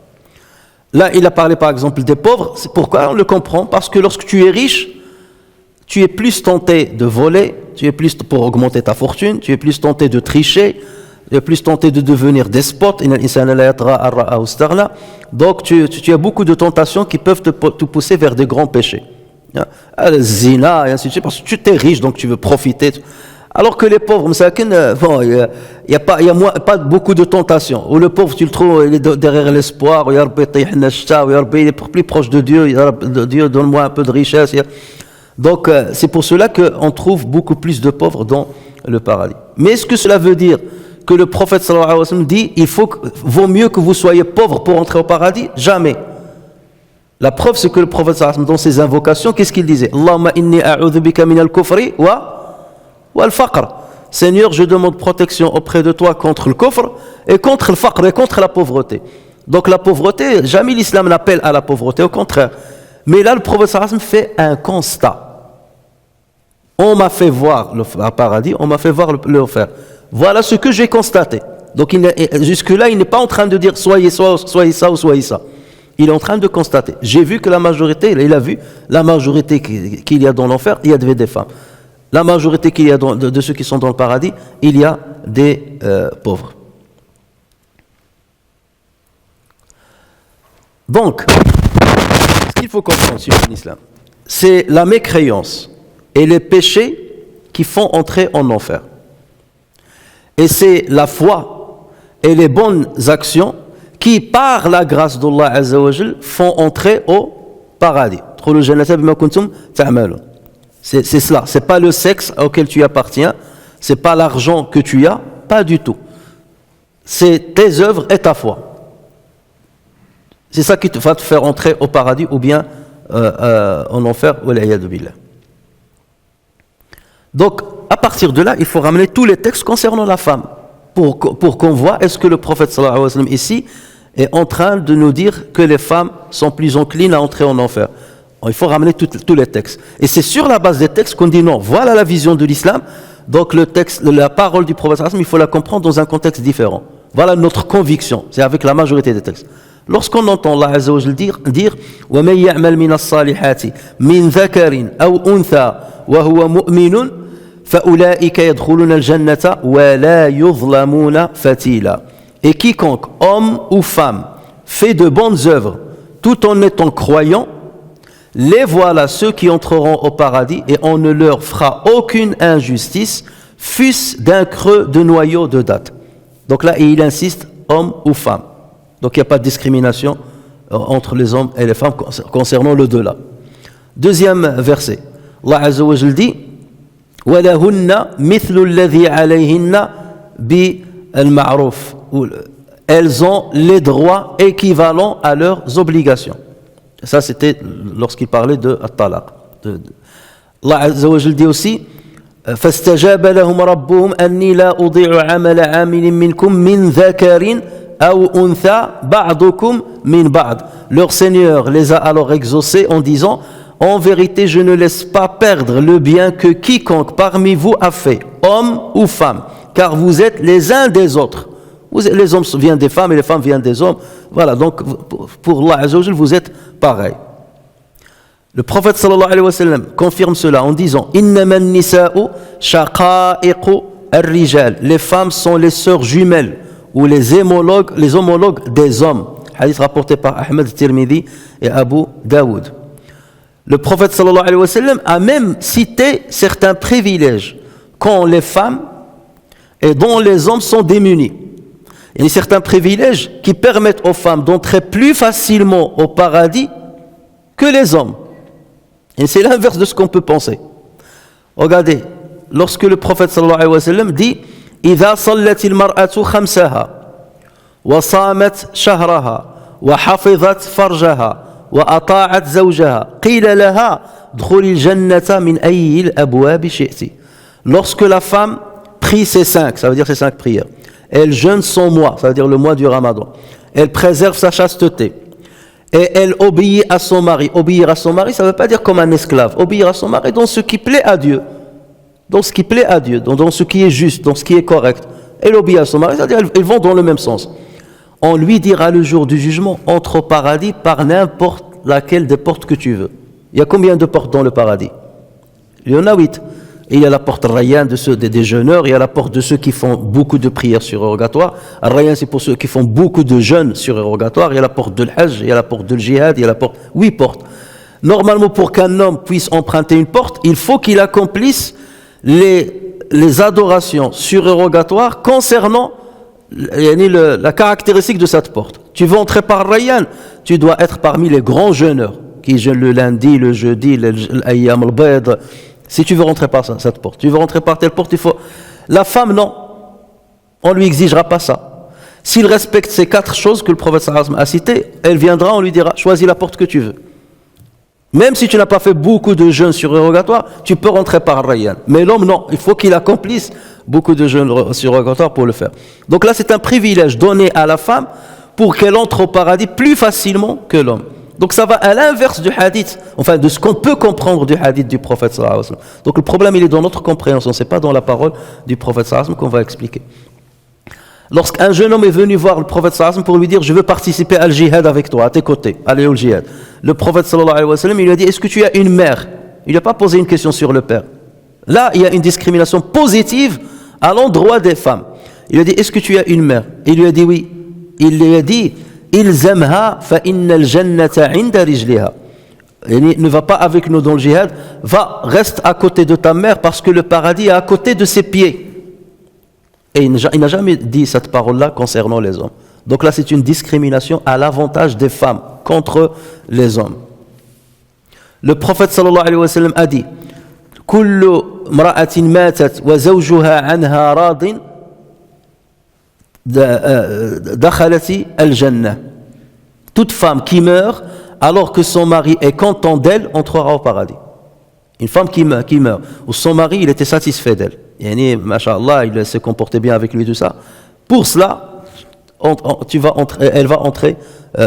Là, il a parlé par exemple des pauvres. C'est pourquoi on le comprend? Parce que lorsque tu es riche, tu es plus tenté de voler, tu es plus pour augmenter ta fortune, tu es plus tenté de tricher, tu es plus tenté de devenir despote. Donc tu as beaucoup de tentations qui peuvent te pousser vers des grands péchés. Le zina et ainsi de suite, parce que tu es riche, donc tu veux profiter. Alors que les pauvres, bon, il y a pas beaucoup de tentations. Ou le pauvre, tu le trouves, il est derrière l'espoir, il est plus proche de Dieu, Dieu donne-moi un peu de richesse. Donc, c'est pour cela qu'on trouve beaucoup plus de pauvres dans le paradis. Mais est-ce que cela veut dire que le prophète sallallahu alayhi wa sallam dit vaut mieux que vous soyez pauvre pour entrer au paradis? Jamais. La preuve, c'est que le prophète sallallahu alayhi wa sallam, dans ses invocations, qu'est-ce qu'il disait? Allahumma inni a'udhu bika min al-kufri wa al-faqr. Seigneur, je demande protection auprès de toi contre le kufr et contre le faqr et contre la pauvreté. Donc la pauvreté, jamais l'islam n'appelle à la pauvreté, au contraire. Mais là, le prophète sallallahu alayhi wa sallam fait un constat. On m'a fait voir le paradis, on m'a fait voir l'enfer. Voilà ce que j'ai constaté. Donc jusque-là, il n'est pas en train de dire soyez ça ou soyez ça. Il est en train de constater. J'ai vu que la majorité, il a vu la majorité qu'il y a dans l'enfer, il y a des femmes. La majorité qu'il y a de ceux qui sont dans le paradis, il y a des pauvres. Donc, ce qu'il faut comprendre sur l'islam, c'est la mécréance et les péchés qui font entrer en enfer. Et c'est la foi et les bonnes actions qui, par la grâce d'Allah Azza wa Jal, font entrer au paradis. C'est cela. C'est pas le sexe auquel tu appartiens, c'est pas l'argent que tu as, pas du tout. C'est tes œuvres et ta foi. C'est ça qui va te faire entrer au paradis ou bien en enfer. Donc, à partir de là, il faut ramener tous les textes concernant la femme pour qu'on voit est-ce que le prophète sallallahu alayhi wa sallam ici est en train de nous dire que les femmes sont plus enclines à entrer en enfer. Il faut ramener tous les textes. Et c'est sur la base des textes qu'on dit non, voilà la vision de l'islam. Donc le texte, la parole du prophète sallallahu alayhi wa sallam, il faut la comprendre dans un contexte différent. Voilà notre conviction, c'est avec la majorité des textes. Lorsqu'on entend Allah Azza wa Jal dire وَمَنْ يَعْمَلْ مِنَ الصَّالِحَاتِ مِنْ ذَكَرٍ أَوْ أُنْثَى وَهُوَ مُؤْمِنٌ فَأُولَٰئِكَ يَدْخُلُونَ الْجَنَّةَ وَلَا يُظْلَمُونَ فَتِيلًا. Et quiconque, homme ou femme, fait de bonnes œuvres tout en étant croyant, les voilà ceux qui entreront au paradis et on ne leur fera aucune injustice, fût-ce d'un creux de noyau de date. Donc là, il insiste, homme ou femme. Donc il n'y a pas de discrimination entre les hommes et les femmes concernant le deux là. Deuxième verset. Allah Azza wa Jal dit وَلَهُنَّ مِثْلُ الَّذِي عَلَيْهِنَّ بِالْمَعْرُوفِ. Elles ont les droits équivalents à leurs obligations. Ça c'était lorsqu'il parlait de at-talaq. Allah Azza wa Jal dit aussi فَاسْتَجَابَ لَهُمْ رَبُّهُمْ أَنِّي لَا أُضِيعُ عَمَلَ عَامِلٍ مِّنْكُمْ مِنْ ذَكَرٍ أَوْ أُنْثَى بَعْضُكُمْ مِنْ بَعْضٍ. Leur Seigneur les a alors exaucés en disant en vérité, je ne laisse pas perdre le bien que quiconque parmi vous a fait, homme ou femme, car vous êtes les uns des autres. Les hommes viennent des femmes et les femmes viennent des hommes. Voilà, donc pour Allah Azza wa Jal, vous êtes pareil. Le prophète sallallahu alayhi wa sallam confirme cela en disant إِنَّمَا النِّسَاءُ شَقَائِقُ الرِّجَالِ. Les femmes sont les sœurs jumelles ou les homologues des hommes. Hadith rapporté par Ahmed Tirmidhi et Abu Daoud. Le prophète sallallahu alayhi wa sallam a même cité certains privilèges qu'ont les femmes et dont les hommes sont démunis. Il y a certains privilèges qui permettent aux femmes d'entrer plus facilement au paradis que les hommes. Et c'est l'inverse de ce qu'on peut penser. Regardez, lorsque le prophète sallallahu alayhi wa sallam dit إِذَا صَلَّتِ الْمَرْأَةُ خَمْسَهَا وَصَامَتْ شَهْرَهَا وَحَفِظَتْ فَرْجَهَا وأطاعت زوجها قيل لها ادخلي الجنة من أي الأبواب شئت. Lorsque la femme prie ses 5, ça veut dire ses 5 prières, elle jeûne son mois, ça veut dire le mois du Ramadan, elle préserve sa chasteté et elle obéit à son mari. Obéir à son mari, ça ne veut pas dire comme un esclave. Obéir à son mari dans ce qui plaît à Dieu, dans ce qui plaît à Dieu, dans ce qui est juste, dans ce qui est correct. Elle obéit à son mari, c'est-à-dire ils vont dans le même sens. On lui dira le jour du jugement, entre au paradis par n'importe laquelle des portes que tu veux. Il y a combien de portes dans le paradis? Il y en a 8. Et il y a la porte Rayyan des jeûneurs, il y a la porte de ceux qui font beaucoup de prières surérogatoires. Rayyan, c'est pour ceux qui font beaucoup de jeûnes surérogatoires. Il y a la porte de l'Hajj, il y a la porte de l'Jihad, il y a la porte... 8 portes. Normalement, pour qu'un homme puisse emprunter une porte, il faut qu'il accomplisse les les adorations surérogatoires concernant la caractéristique de cette porte. Tu veux entrer par Rayyan, tu dois être parmi les grands jeûneurs qui jeûnent le lundi, le jeudi, l'Ayyam al-Bayd. Si tu veux rentrer par cette porte, tu veux rentrer par telle porte, il faut. La femme, non, on lui exigera pas ça. S'il respecte ces 4 choses que le prophète sallallahu alayhi wa sallam a citées, elle viendra, on lui dira choisis la porte que tu veux. Même si tu n'as pas fait beaucoup de jeûnes surérogatoires, tu peux rentrer par Rayyan. Mais l'homme, non, il faut qu'il accomplisse beaucoup de jeûnes surérogatoires pour le faire. Donc là, c'est un privilège donné à la femme pour qu'elle entre au paradis plus facilement que l'homme. Donc ça va à l'inverse du hadith, enfin de ce qu'on peut comprendre du hadith du prophète sallallahu alayhi wa sallam. Donc le problème, il est dans notre compréhension, c'est pas dans la parole du prophète sallallahu alayhi wa sallam qu'on va expliquer. Lorsqu'un jeune homme est venu voir le prophète sallallahu alayhi wa sallam pour lui dire « Je veux participer à al-jihad avec toi, à tes côtés, aller au jihad », le prophète sallallahu alayhi wa sallam, il lui a dit « Est-ce que tu as une mère ?» Il n'a pas posé une question sur le père. Là, il y a une discrimination positive à l'endroit des femmes. Il lui a dit « Est-ce que tu as une mère ?» Il lui a dit « Oui ». Il lui a dit « Ilzamha fa inna al-jannata inda rijliha » Ne va pas avec nous dans le jihad, reste à côté de ta mère parce que le paradis est à côté de ses pieds. Et il n'a jamais dit cette parole-là concernant les hommes. Donc là, c'est une discrimination à l'avantage des femmes contre les hommes. Le prophète sallallahu alayhi wa sallam a dit « Kullu mra'atin matat wa zawjuha anha radin dakhalati al-jannah » Toute femme qui meurt alors que son mari est content d'elle entrera au paradis. Une femme qui meurt, où son mari il était satisfait d'elle. Masha'Allah, il s'est comporté bien avec lui, tout ça. Pour cela, elle va entrer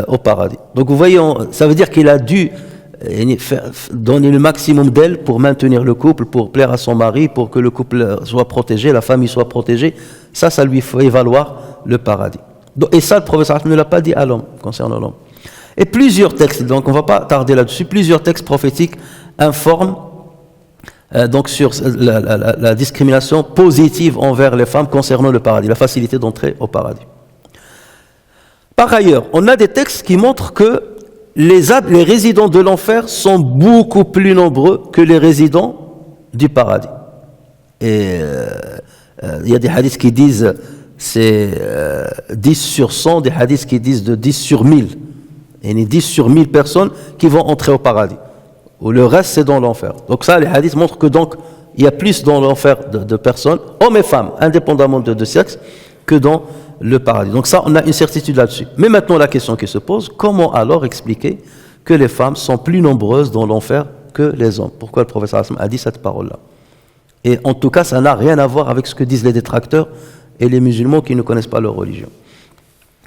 au paradis. Donc vous voyez, ça veut dire qu'il a dû donner le maximum d'elle pour maintenir le couple, pour plaire à son mari, pour que le couple soit protégé, la famille soit protégée. Ça lui fait valoir le paradis. Et ça, le prophète ne l'a pas dit à l'homme, concernant l'homme. Et plusieurs textes, donc on ne va pas tarder là-dessus, plusieurs textes prophétiques informent donc sur la discrimination positive envers les femmes concernant le paradis, la facilité d'entrer au paradis. Par ailleurs, on a des textes qui montrent que les résidents de l'enfer sont beaucoup plus nombreux que les résidents du paradis. Et il y a des hadiths qui disent c'est 10 sur 100, des hadiths qui disent de 10 sur 1000. Il y a 10 sur 1000 personnes qui vont entrer au paradis. Ou le reste, c'est dans l'enfer. Donc ça, les hadiths montrent que donc, il y a plus dans l'enfer de personnes, hommes et femmes, indépendamment de sexe, que dans le paradis. Donc ça, on a une certitude là-dessus. Mais maintenant, la question qui se pose, comment alors expliquer que les femmes sont plus nombreuses dans l'enfer que les hommes? Pourquoi le prophète a dit cette parole-là? Et en tout cas, ça n'a rien à voir avec ce que disent les détracteurs et les musulmans qui ne connaissent pas leur religion.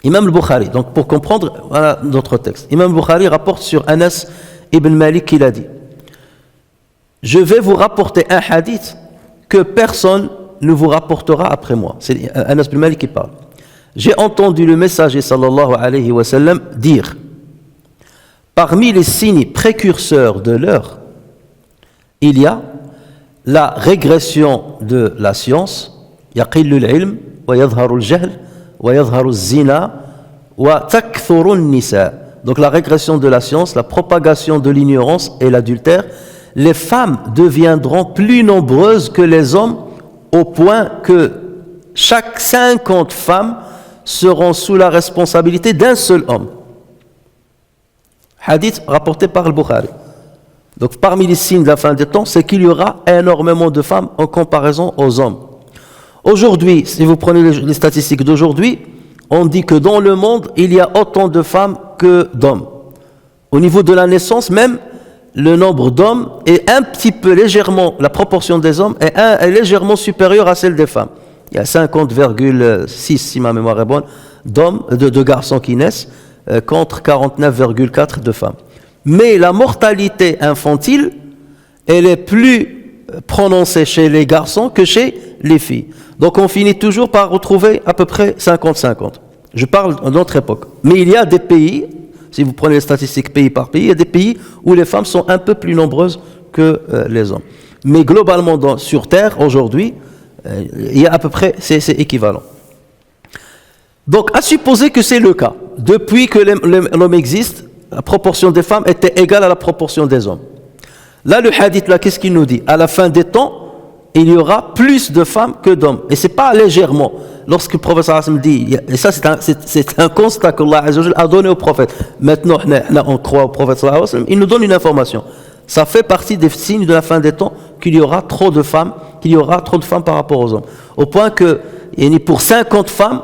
Imam al-Bukhari, donc pour comprendre, voilà notre texte. Imam al-Bukhari rapporte sur Anas ibn Malik qu'il a dit « Je vais vous rapporter un hadith que personne ne vous rapportera après moi. » C'est Anas ibn Malik qui parle. « J'ai entendu le messager sallallahu alayhi wa sallam dire « Parmi les signes précurseurs de l'heure, il y a la régression de la science, yaqillu al-ilm wa yadharu al-jahl wa yadharu al-zina wa takthuru an-nisa » Donc la régression de la science, la propagation de l'ignorance et l'adultère, les femmes deviendront plus nombreuses que les hommes au point que chaque 50 femmes seront sous la responsabilité d'un seul homme. Hadith rapporté par al-Bukhari. Donc parmi les signes de la fin des temps, c'est qu'il y aura énormément de femmes en comparaison aux hommes. Aujourd'hui, si vous prenez les statistiques d'aujourd'hui, on dit que dans le monde, il y a autant de femmes que d'hommes. Au niveau de la naissance même, le nombre d'hommes est un petit peu légèrement, la proportion des hommes est légèrement supérieure à celle des femmes. Il y a 50,6, si ma mémoire est bonne, de garçons qui naissent contre 49,4 de femmes. Mais la mortalité infantile, elle est plus prononcée chez les garçons que chez les filles. Donc on finit toujours par retrouver à peu près 50-50. Je parle de notre époque. Mais il y a des pays, si vous prenez les statistiques pays par pays, il y a des pays où les femmes sont un peu plus nombreuses que les hommes. Mais globalement, sur Terre, aujourd'hui, il y a à peu près, c'est équivalent. Donc, à supposer que c'est le cas, depuis que l'homme existe, la proportion des femmes était égale à la proportion des hommes. Là, le hadith, là, qu'est-ce qu'il nous dit? À la fin des temps, il y aura plus de femmes que d'hommes. Et c'est pas légèrement. Lorsque le prophète sallallahu alayhi wa sallam dit, et ça c'est un constat qu'Allah azza wa jalla a donné au prophète. Maintenant, on croit au prophète sallallahu alayhi wa sallam, il nous donne une information. Ça fait partie des signes de la fin des temps qu'il y aura trop de femmes, par rapport aux hommes. Au point que, pour 50 femmes,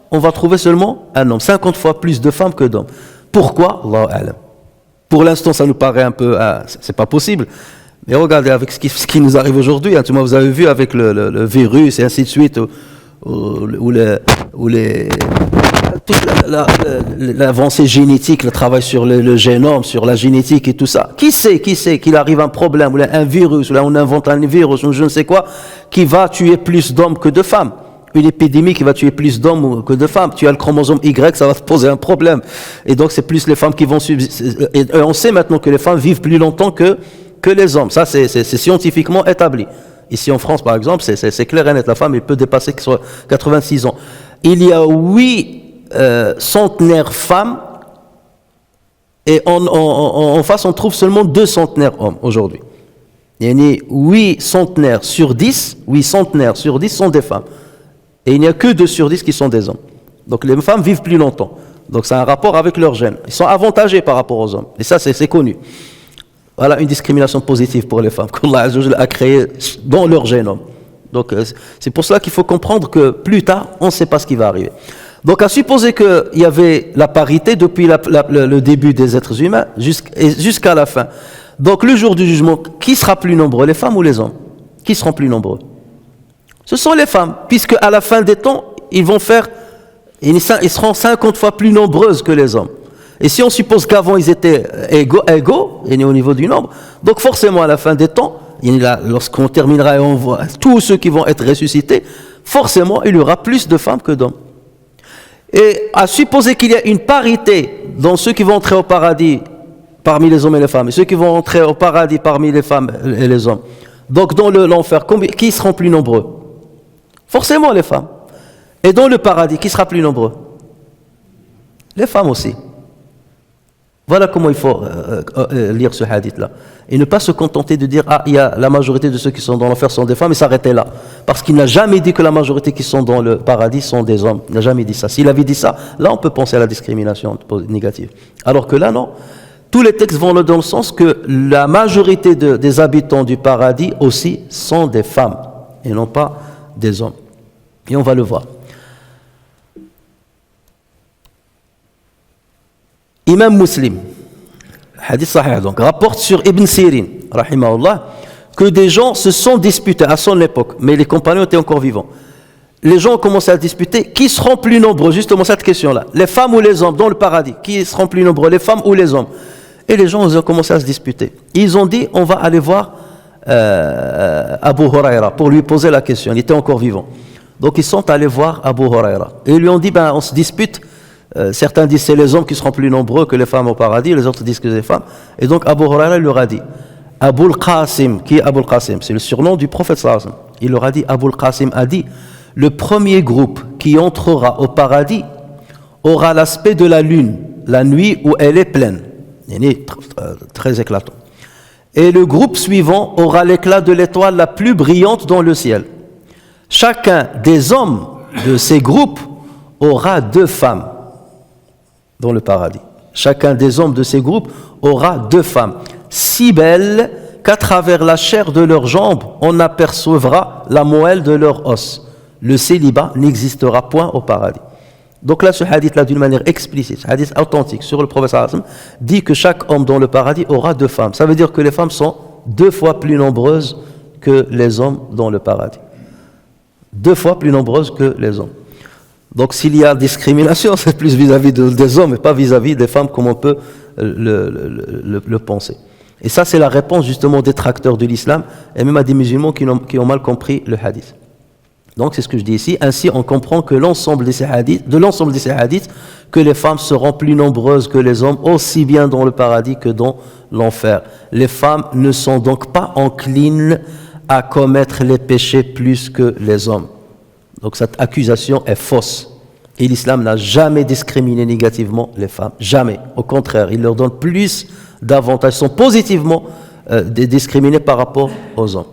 on va trouver seulement un homme. 50 fois plus de femmes que d'hommes. Pourquoi? Allahu a'lam. Pour l'instant, ça nous paraît un peu, c'est pas possible. Mais regardez avec ce qui nous arrive aujourd'hui. Hein, vous avez vu avec le virus et ainsi de suite, toute l'avancée génétique, le travail sur le génome, sur la génétique et tout ça. Qui sait qu'il arrive un problème, ou un virus, ou là on invente un virus, ou je ne sais quoi, qui va tuer plus d'hommes que de femmes. Une épidémie qui va tuer plus d'hommes que de femmes. Tu as le chromosome Y, ça va te poser un problème. Et donc c'est plus les femmes qui vont subsister. Et on sait maintenant que les femmes vivent plus longtemps que les hommes. Ça c'est scientifiquement établi. Ici en France par exemple, c'est clair et net. La femme elle peut dépasser 86 ans. Il y a 8 centenaires femmes et en face on trouve seulement 2 centenaires hommes aujourd'hui. Il y a 8 centenaires sur 10 sont des femmes. Et il n'y a que 2 sur 10 qui sont des hommes. Donc les femmes vivent plus longtemps. Donc c'est un rapport avec leurs gènes. Ils sont avantagés par rapport aux hommes. Et ça c'est connu. Voilà une discrimination positive pour les femmes qu'Allah Azza wa Jalla a créée dans leur génome. Donc c'est pour cela qu'il faut comprendre que plus tard, on ne sait pas ce qui va arriver. Donc à supposer qu'il y avait la parité depuis le début des êtres humains jusqu'à la fin. Donc le jour du jugement, qui sera plus nombreux, les femmes ou les hommes? Qui seront plus nombreux? Ce sont les femmes, puisque à la fin des temps, ils seront 50 fois plus nombreuses que les hommes. Et si on suppose qu'avant ils étaient égaux au niveau du nombre, donc forcément à la fin des temps, lorsqu'on terminera et on voit tous ceux qui vont être ressuscités, forcément il y aura plus de femmes que d'hommes. Et à supposer qu'il y a une parité dans ceux qui vont entrer au paradis parmi les hommes et les femmes, et ceux qui vont entrer au paradis parmi les femmes et les hommes, donc dans l'enfer, qui seront plus nombreux? Forcément les femmes. Et dans le paradis, qui sera plus nombreux? Les femmes aussi. Voilà comment il faut lire ce hadith-là. Et ne pas se contenter de dire, il y a la majorité de ceux qui sont dans l'enfer sont des femmes, et s'arrêter là. Parce qu'il n'a jamais dit que la majorité qui sont dans le paradis sont des hommes. Il n'a jamais dit ça. S'il avait dit ça, là on peut penser à la discrimination négative. Alors que là, non. Tous les textes vont dans le sens que la majorité des habitants du paradis aussi sont des femmes, et non pas des hommes. Et on va le voir. Imam Muslim, hadith sahih donc, rapporte sur Ibn Sirin, rahimahullah, que des gens se sont disputés à son époque, mais les compagnons étaient encore vivants. Les gens ont commencé à disputer qui seront plus nombreux, justement cette question-là. Les femmes ou les hommes dans le paradis, qui seront plus nombreux, les femmes ou les hommes? Et les gens ont commencé à se disputer. Ils ont dit, on va aller voir Abu Huraira pour lui poser la question. Il était encore vivant. Donc ils sont allés voir Abu Huraira. Et ils lui ont dit, on se dispute. Certains disent c'est les hommes qui seront plus nombreux que les femmes au paradis, les autres disent que c'est les femmes. Et donc Abu Huraira leur a dit, Abul Qasim, qui est Abul Qasim? C'est le surnom du prophète sallallahu alayhi wa sallam. Il leur a dit, Abul Qasim a dit, le premier groupe qui entrera au paradis aura l'aspect de la lune, la nuit où elle est pleine. Il est très éclatant. Et le groupe suivant aura l'éclat de l'étoile la plus brillante dans le ciel. Chacun des hommes de ces groupes aura 2 femmes dans le paradis. Chacun des hommes de ces groupes aura 2 femmes, si belles qu'à travers la chair de leurs jambes, on apercevra la moelle de leurs os. Le célibat n'existera point au paradis. Donc là, ce hadith-là, d'une manière explicite, ce hadith authentique sur le prophète sallallahu alayhi wa sallam, dit que chaque homme dans le paradis aura 2 femmes. Ça veut dire que les femmes sont 2 fois plus nombreuses que les hommes dans le paradis. 2 fois plus nombreuses que les hommes. Donc s'il y a discrimination, c'est plus vis-à-vis des hommes et pas vis-à-vis des femmes comme on peut le penser. Et ça, c'est la réponse justement aux détracteurs de l'islam et même à des musulmans qui ont mal compris le hadith. Donc c'est ce que je dis ici. Ainsi, on comprend que de l'ensemble de ces hadiths, que les femmes seront plus nombreuses que les hommes, aussi bien dans le paradis que dans l'enfer. Les femmes ne sont donc pas enclines à commettre les péchés plus que les hommes. Donc cette accusation est fausse. Et l'islam n'a jamais discriminé négativement les femmes. Jamais. Au contraire, il leur donne plus d'avantages. Ils sont positivement discriminés par rapport aux hommes.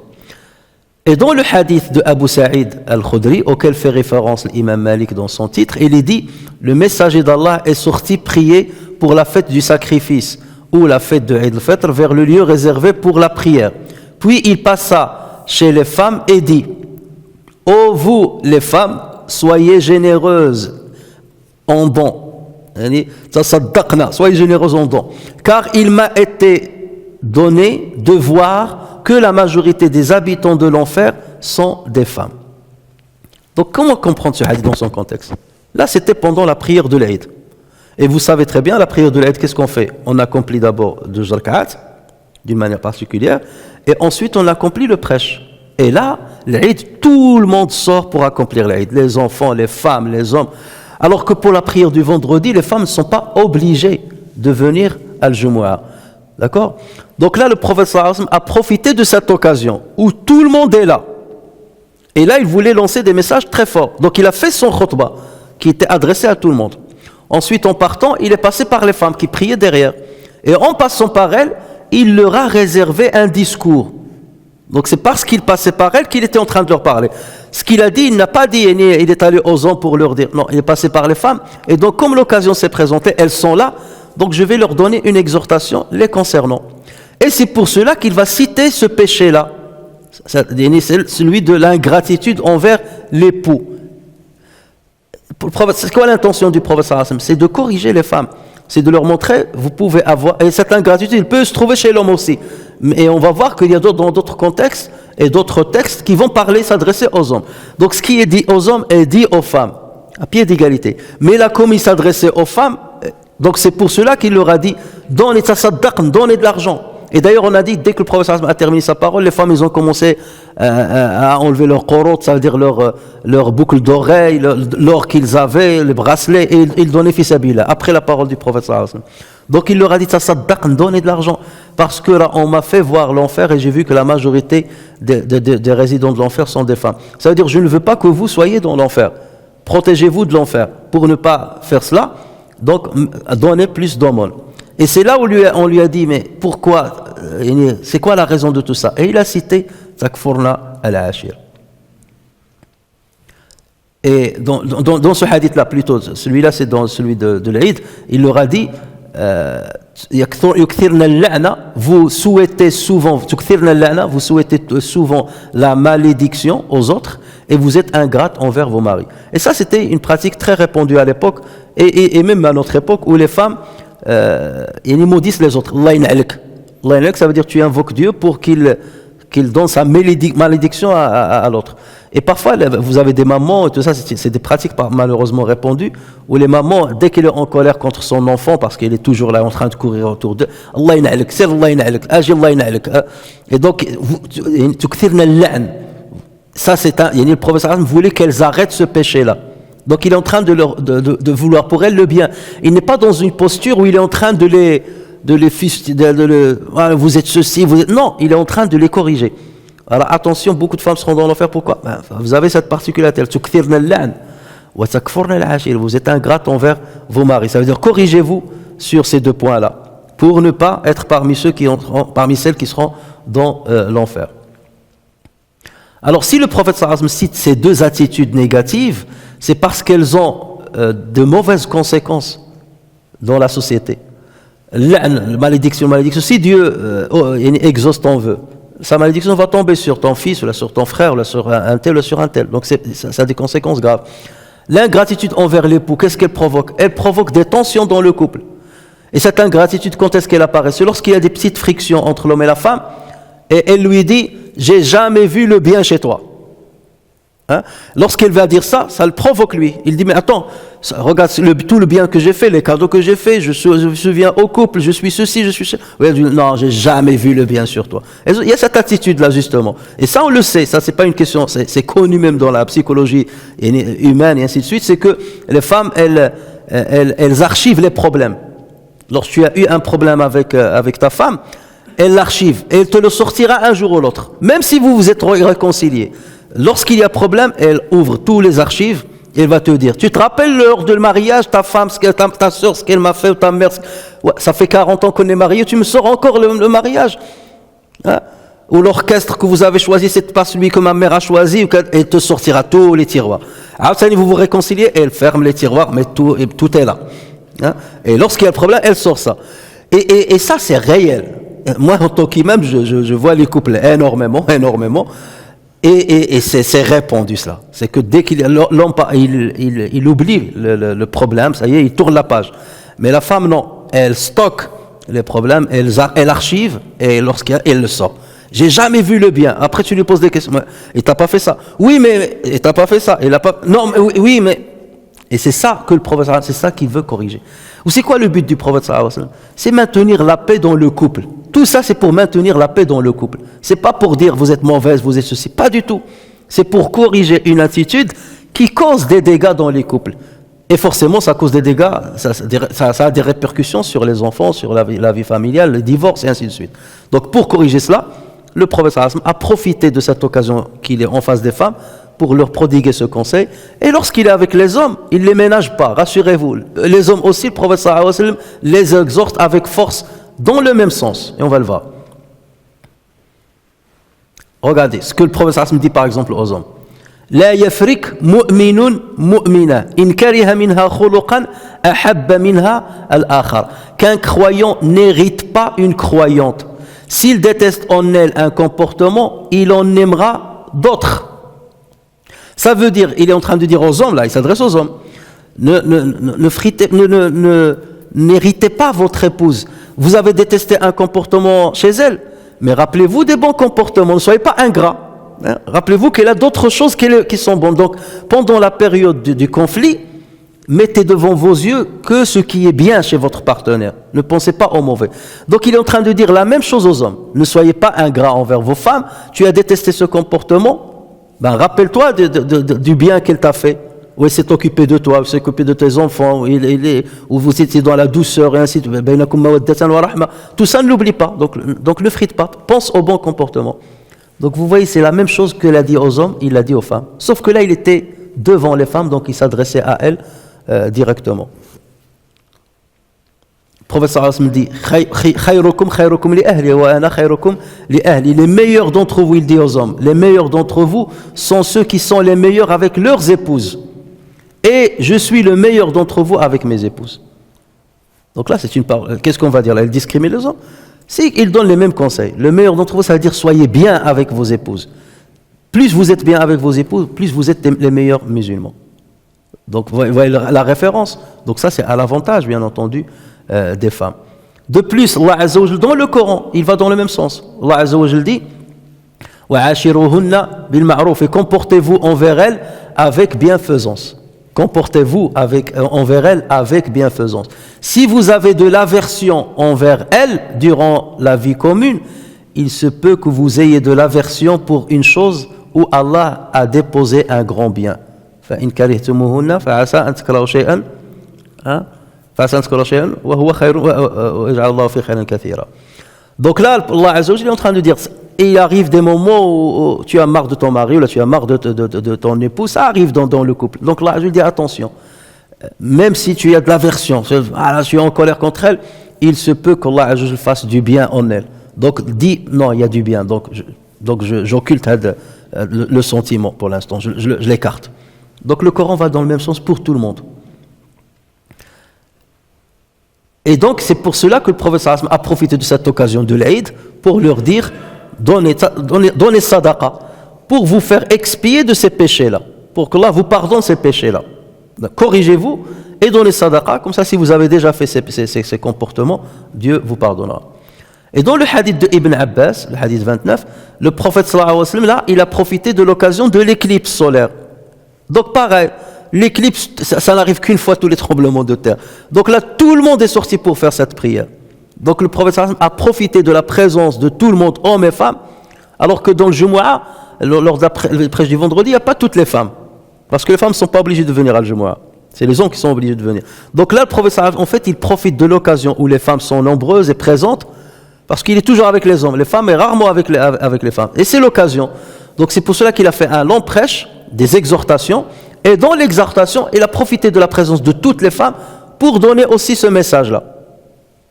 Et dans le hadith de Abu Sa'id al-Khudri, auquel fait référence l'imam Malik dans son titre, il est dit, le messager d'Allah est sorti prier pour la fête du sacrifice ou la fête de Eid al-Fitr vers le lieu réservé pour la prière. Puis il passa chez les femmes et dit, ô vous les femmes, soyez généreuses en dons. Soyez généreuses en dons. Car il m'a été donné de voir que la majorité des habitants de l'enfer sont des femmes. Donc comment comprendre ce hadith dans son contexte? Là c'était pendant la prière de l'Eid. Et vous savez très bien, la prière de l'Eid, qu'est-ce qu'on fait? On accomplit d'abord 2 rak'at, d'une manière particulière, et ensuite on accomplit le prêche. Et là, l'Eid, tout le monde sort pour accomplir l'Eid. Les enfants, les femmes, les hommes. Alors que pour la prière du vendredi, les femmes ne sont pas obligées de venir à Al-Jumu'ah. D'accord? Donc là, le prophète sallallahu alayhi wa sallam a profité de cette occasion où tout le monde est là. Et là, il voulait lancer des messages très forts. Donc il a fait son khutbah qui était adressé à tout le monde. Ensuite, en partant, il est passé par les femmes qui priaient derrière. Et en passant par elles, il leur a réservé un discours. Donc c'est parce qu'il passait par elles qu'il était en train de leur parler. Ce qu'il a dit, il n'a pas dit, il est allé aux hommes pour leur dire. Non, il est passé par les femmes. Et donc comme l'occasion s'est présentée, elles sont là. Donc je vais leur donner une exhortation les concernant. Et c'est pour cela qu'il va citer ce péché-là. C'est celui de l'ingratitude envers l'époux. C'est quoi l'intention du prophète sallallahu alayhi wa sallam? C'est de corriger les femmes. C'est de leur montrer, vous pouvez avoir... Et cette ingratitude, il peut se trouver chez l'homme aussi. Et on va voir qu'il y a dans d'autres contextes et d'autres textes qui vont parler, s'adresser aux hommes. Donc ce qui est dit aux hommes est dit aux femmes, à pied d'égalité. Mais là, comme il s'adressait aux femmes, donc c'est pour cela qu'il leur a dit, donnez de l'argent. Et d'ailleurs, on a dit, dès que le prophète a terminé sa parole, les femmes, ils ont commencé à enlever leur qurut, ça veut dire leur boucle d'oreille, l'or qu'ils avaient, les bracelets, et ils donnaient fi sabilillah, après la parole du prophète. Donc il leur a dit, donnez de l'argent, parce que là, on m'a fait voir l'enfer et j'ai vu que la majorité des résidents de l'enfer sont des femmes. Ça veut dire, je ne veux pas que vous soyez dans l'enfer. Protégez-vous de l'enfer. Pour ne pas faire cela, donc donnez plus d'aumône. Et c'est là où on lui a dit, mais pourquoi, c'est quoi la raison de tout ça? Et il a cité Takfurna al-Ashir. Et dans ce hadith-là, plutôt, celui-là c'est dans celui de l'Eid, il leur a dit, vous souhaitez souvent la malédiction aux autres et vous êtes ingrate envers vos maris. Et ça c'était une pratique très répandue à l'époque et même à notre époque où les femmes ils maudissent les autres. Allah in'alik. Allah in'alik, ça veut dire tu invoques Dieu pour qu'il donne sa malédiction à l'autre. Et parfois, vous avez des mamans, et tout ça, c'est des pratiques malheureusement répandues, où les mamans, dès qu'elle est en colère contre son enfant, parce qu'elle est toujours là en train de courir autour d'eux, Allah in'alik, c'est Allah in'alik, agi Allah in'alik. Et donc, tukthirna al-la'n. Ça, le prophète voulait qu'elles arrêtent ce péché-là. Donc il est en train de vouloir pour elle le bien. Il n'est pas dans une posture où il est en train de les fustiger, vous êtes ceci, vous êtes... Non, il est en train de les corriger. Alors attention, beaucoup de femmes seront dans l'enfer. Pourquoi? Vous avez cette particularité. Vous êtes ingrate envers vos maris. Ça veut dire corrigez-vous sur ces 2 points-là pour ne pas être parmi celles qui seront dans l'enfer. Alors si le prophète sallallahu alayhi wa sallam cite ces 2 attitudes négatives, c'est parce qu'elles ont de mauvaises conséquences dans la société. Malédiction. Si Dieu exauce ton vœu, sa malédiction va tomber sur ton fils, ou sur ton frère, ou sur un tel, ou sur un tel. Donc ça a des conséquences graves. L'ingratitude envers l'époux, qu'est-ce qu'elle provoque? Elle provoque des tensions dans le couple. Et cette ingratitude, quand est-ce qu'elle apparaît? C'est lorsqu'il y a des petites frictions entre l'homme et la femme, et elle lui dit, j'ai jamais vu le bien chez toi. Hein? Lorsqu'elle va dire ça, ça le provoque lui. Il dit, mais attends, regarde tout le bien que j'ai fait, les cadeaux que j'ai fait, je souviens au couple, je suis ceci, je suis ceci. Oui, elle dit, non, j'ai jamais vu le bien sur toi. Et il y a cette attitude-là, justement. Et ça, on le sait, ça, c'est pas une question, c'est connu même dans la psychologie humaine et ainsi de suite, c'est que les femmes, elles archivent les problèmes. Lorsque tu as eu un problème avec ta femme, elle l'archive et elle te le sortira un jour ou l'autre. Même si vous vous êtes réconciliés. Lorsqu'il y a problème, elle ouvre tous les archives et elle va te dire, tu te rappelles lors de mariage, ta femme, ta soeur, ce qu'elle m'a fait, ou ta mère, ouais, ça fait 40 ans qu'on est mariés, tu me sors encore le mariage. Hein? ou l'orchestre que vous avez choisi, c'est pas celui que ma mère a choisi, et te sortira tous les tiroirs. Après, vous vous réconciliez, et elle ferme les tiroirs, mais tout est là. Hein? Et lorsqu'il y a le problème, elle sort ça. Et ça, c'est réel. Moi, en tant qu'imam, je vois les couples énormément. Et c'est répandu cela. C'est que dès qu'il l'homme il oublie le problème, ça y est, il tourne la page. Mais la femme, non. Elle stocke les problèmes, elle archive, et elle le sort. J'ai jamais vu le bien. Après, tu lui poses des questions. Et t'as pas fait ça. Oui, mais et t'as pas fait ça. Il a pas. Non, mais oui, mais. Et c'est ça que le prophète, c'est ça qu'il veut corriger. Ou c'est quoi le but du prophète? C'est maintenir la paix dans le couple. Tout ça, c'est pour maintenir la paix dans le couple. C'est pas pour dire vous êtes mauvaise, vous êtes ceci. Pas du tout. C'est pour corriger une attitude qui cause des dégâts dans les couples. Et forcément, ça cause des dégâts, ça a des répercussions sur les enfants, sur la vie familiale, le divorce et ainsi de suite. Donc, pour corriger cela, le prophète a profité de cette occasion qu'il est en face des femmes pour leur prodiguer ce conseil. Et lorsqu'il est avec les hommes, il ne les ménage pas, rassurez-vous. Les hommes aussi, le prophète les exhorte avec force dans le même sens. Et on va le voir. Regardez ce que le prophète dit par exemple aux hommes. لا يفرق مؤمن مؤمنة إن كره منها خلقا أحب منها الآخر. Qu'un croyant n'hérite pas une croyante. S'il déteste en elle un comportement, il en aimera d'autres. Ça veut dire, il est en train de dire aux hommes, là, il s'adresse aux hommes, n'héritez pas votre épouse. Vous avez détesté un comportement chez elle, mais rappelez-vous des bons comportements, ne soyez pas ingrats. Hein? Rappelez-vous qu'elle a d'autres choses qui sont bonnes. Donc, pendant la période du conflit, mettez devant vos yeux que ce qui est bien chez votre partenaire. Ne pensez pas au mauvais. Donc, il est en train de dire la même chose aux hommes. Ne soyez pas ingrats envers vos femmes. Tu as détesté ce comportement. Ben, rappelle-toi du bien qu'elle t'a fait. Où elle s'est occupée de toi, elle s'est occupée de tes enfants, où vous étiez dans la douceur et ainsi de suite. Tout ça, ne l'oublie pas. Donc ne frite pas. Pense au bon comportement. Donc vous voyez, c'est la même chose qu'il a dit aux hommes, il l'a dit aux femmes. Sauf que là, il était devant les femmes, donc il s'adressait à elles directement. Le prophète sallallahu alayhi wa sallam dit les meilleurs d'entre vous, il dit aux hommes, les meilleurs d'entre vous sont ceux qui sont les meilleurs avec leurs épouses. Et je suis le meilleur d'entre vous avec mes épouses. Donc là, c'est une parole. Qu'est-ce qu'on va dire là? Il discrimine les hommes. Si il donne les mêmes conseils. Le meilleur d'entre vous, ça veut dire soyez bien avec vos épouses. Plus vous êtes bien avec vos épouses, plus vous êtes les meilleurs musulmans. Donc vous voyez la référence. Donc ça, c'est à l'avantage, bien entendu, des femmes. De plus, Allah Azza wa Jal, dans le Coran, il va dans le même sens. Allah Azza wa Jal dit وَعَاشِرُوهُنَّ بِالْمَعْرُوفِ et comportez-vous envers elles avec bienfaisance. Comportez-vous envers elle avec bienfaisance. Si vous avez de l'aversion envers elle durant la vie commune, il se peut que vous ayez de l'aversion pour une chose où Allah a déposé un grand bien. فَإِنْ كَرِهْتُمُوهُنَّ فَعَسَىٰ أَنْ تَكْرَهُوا شَيْئًا فَعَسَىٰ أَنْ تَكْرَهُوا شَيْئًا وَهُوَ خَيْرٌ وَيَجْعَلُ اللَّهُ فِيهِ خَيْرًا كَثِيرًا. Donc là, Allah Azza wa Jalla est en train de dire, et il arrive des moments où tu as marre de ton mari, ou là tu as marre de ton épouse, ça arrive dans le couple. Donc là, je lui dis attention, même si tu as de l'aversion, là tu es en colère contre elle, il se peut qu'Allah Azza wa Jalla fasse du bien en elle. Donc dis, non, il y a du bien, donc j'occulte le sentiment pour l'instant, je l'écarte. Donc le Coran va dans le même sens pour tout le monde. Et donc c'est pour cela que le prophète sallallahu alayhi wa sallam a profité de cette occasion de l'Aïd pour leur dire donnez sadaqa pour vous faire expier de ces péchés-là, pour que Allah vous pardonne ces péchés-là. Corrigez-vous et donnez sadaqa, comme ça si vous avez déjà fait ces comportements, Dieu vous pardonnera. Et dans le hadith de Ibn Abbas, le hadith 29, le prophète sallallahu alayhi wa sallam, là, il a profité de l'occasion de l'éclipse solaire. Donc pareil, l'éclipse, ça n'arrive qu'une fois tous les tremblements de terre. Donc là, tout le monde est sorti pour faire cette prière. Donc le prophète sallallahu alayhi wa sallam a profité de la présence de tout le monde, hommes et femmes, alors que dans le Jumu'ah, lors de la prêche du vendredi, il n'y a pas toutes les femmes. Parce que les femmes ne sont pas obligées de venir à le Jumu'ah. C'est les hommes qui sont obligés de venir. Donc là, le prophète sallallahu alayhi wa sallam, en fait, il profite de l'occasion où les femmes sont nombreuses et présentes, parce qu'il est toujours avec les hommes. Les femmes est rarement avec les femmes. Et c'est l'occasion. Donc c'est pour cela qu'il a fait un long prêche, des exhortations, et dans l'exhortation, il a profité de la présence de toutes les femmes pour donner aussi ce message-là.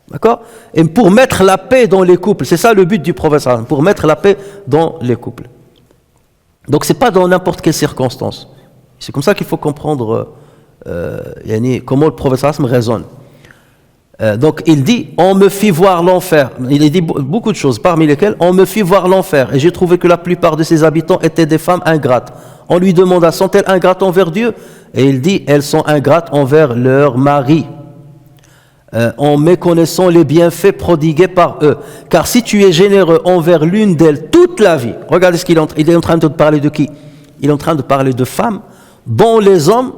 D'accord? Et pour mettre la paix dans les couples, c'est ça le but du prophète sallallahu alayhi wa sallam, pour mettre la paix dans les couples. Donc c'est pas dans n'importe quelle circonstance. C'est comme ça qu'il faut comprendre comment le prophète sallallahu alayhi wa sallam raisonne. Donc il dit, on me fit voir l'enfer. Il dit beaucoup de choses, parmi lesquelles on me fit voir l'enfer. Et j'ai trouvé que la plupart de ses habitants étaient des femmes ingrates. On lui demanda, sont-elles ingrates envers Dieu? Et il dit, elles sont ingrates envers leur mari, en méconnaissant les bienfaits prodigués par eux. Car si tu es généreux envers l'une d'elles toute la vie, regardez ce qu'il est en train de parler de qui? Il est en train de parler de femmes dont les hommes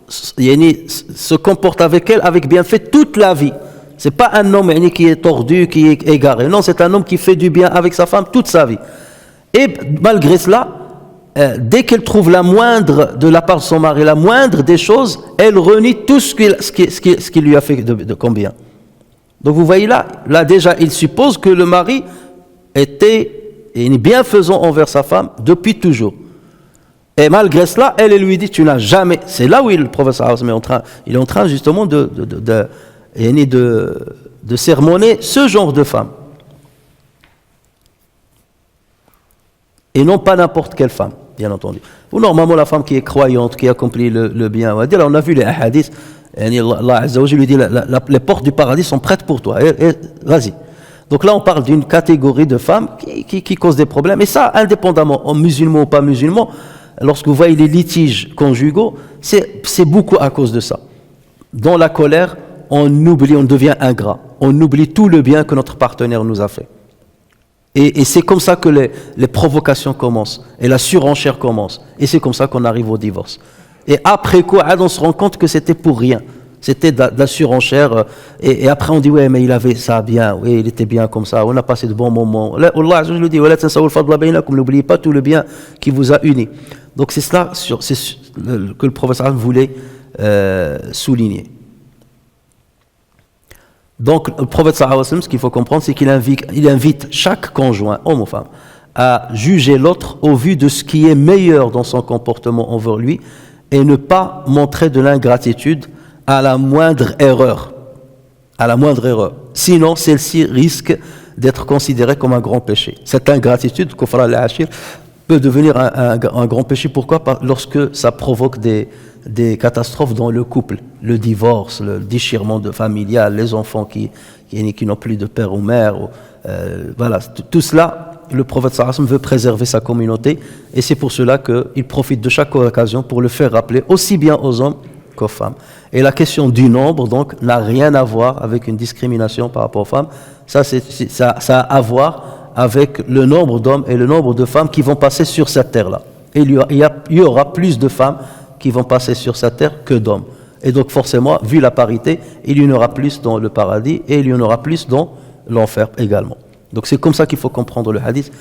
se comportent avec elles avec bienfait toute la vie. C'est pas un homme qui est tordu, qui est égaré. Non, c'est un homme qui fait du bien avec sa femme toute sa vie. Et malgré cela, dès qu'elle trouve la moindre, de la part de son mari, la moindre des choses, elle renie tout ce qu'il lui a fait de combien. Donc vous voyez là déjà, il suppose que le mari était bienfaisant envers sa femme depuis toujours. Et malgré cela, elle lui dit, tu n'as jamais... C'est là où le professeur il est en train justement de sermonner ce genre de femme. Et non pas n'importe quelle femme, bien entendu. Ou normalement la femme qui est croyante, qui accomplit le bien. On a vu les hadiths, Allah Azza wa Jalla lui dit, les portes du paradis sont prêtes pour toi, et vas-y. Donc là on parle d'une catégorie de femmes qui causent des problèmes, et ça indépendamment, en musulman ou pas musulman, lorsque vous voyez les litiges conjugaux, c'est beaucoup à cause de ça. Dans la colère, on devient ingrat, on oublie tout le bien que notre partenaire nous a fait. Et c'est comme ça que les provocations commencent, et la surenchère commence, et c'est comme ça qu'on arrive au divorce. Et après quoi, on se rend compte que c'était pour rien, c'était de la surenchère, et après on dit, ouais, mais il avait ça bien, oui, il était bien comme ça, on a passé de bons moments. Allah, je le dis, n'oubliez pas tout le bien qui vous a unis. Donc c'est cela que le professeur voulait souligner. Donc le prophète sallallahu alayhi wa sallam, ce qu'il faut comprendre, c'est qu'il invite chaque conjoint, homme ou femme, à juger l'autre au vu de ce qui est meilleur dans son comportement envers lui et ne pas montrer de l'ingratitude à la moindre erreur. Sinon, celle-ci risque d'être considérée comme un grand péché. Cette ingratitude, kufra al-ashir, peut devenir un grand péché. Pourquoi? Lorsque ça provoque des catastrophes dans le couple, le divorce, le déchirement familial, les enfants qui n'ont plus de père ou mère, voilà, tout cela, le prophète sallallahu alayhi wa sallam veut préserver sa communauté, et c'est pour cela qu'il profite de chaque occasion pour le faire rappeler aussi bien aux hommes qu'aux femmes. Et la question du nombre, donc, n'a rien à voir avec une discrimination par rapport aux femmes. Ça a à voir avec le nombre d'hommes et le nombre de femmes qui vont passer sur cette terre-là. Et il y aura plus de femmes qui vont passer sur cette terre que d'hommes. Et donc forcément, vu la parité, il y en aura plus dans le paradis et il y en aura plus dans l'enfer également. Donc c'est comme ça qu'il faut comprendre le hadith.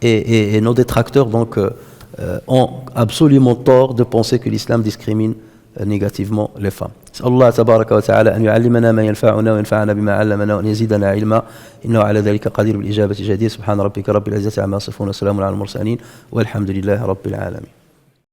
Et nos détracteurs donc, ont absolument tort de penser que l'islam discrimine négativement les femmes. Allah tabaraka wa ta'ala an yu'allimana ma yanfa'una wa yanfa'ana bima 'allamana wa yazidana 'ilma innahu 'ala dhalika qadir bil ijabati jadir subhana rabbika rabbil izzati 'amma yasifun wa salamun 'alal mursalin walhamdulillahi rabbil alamin.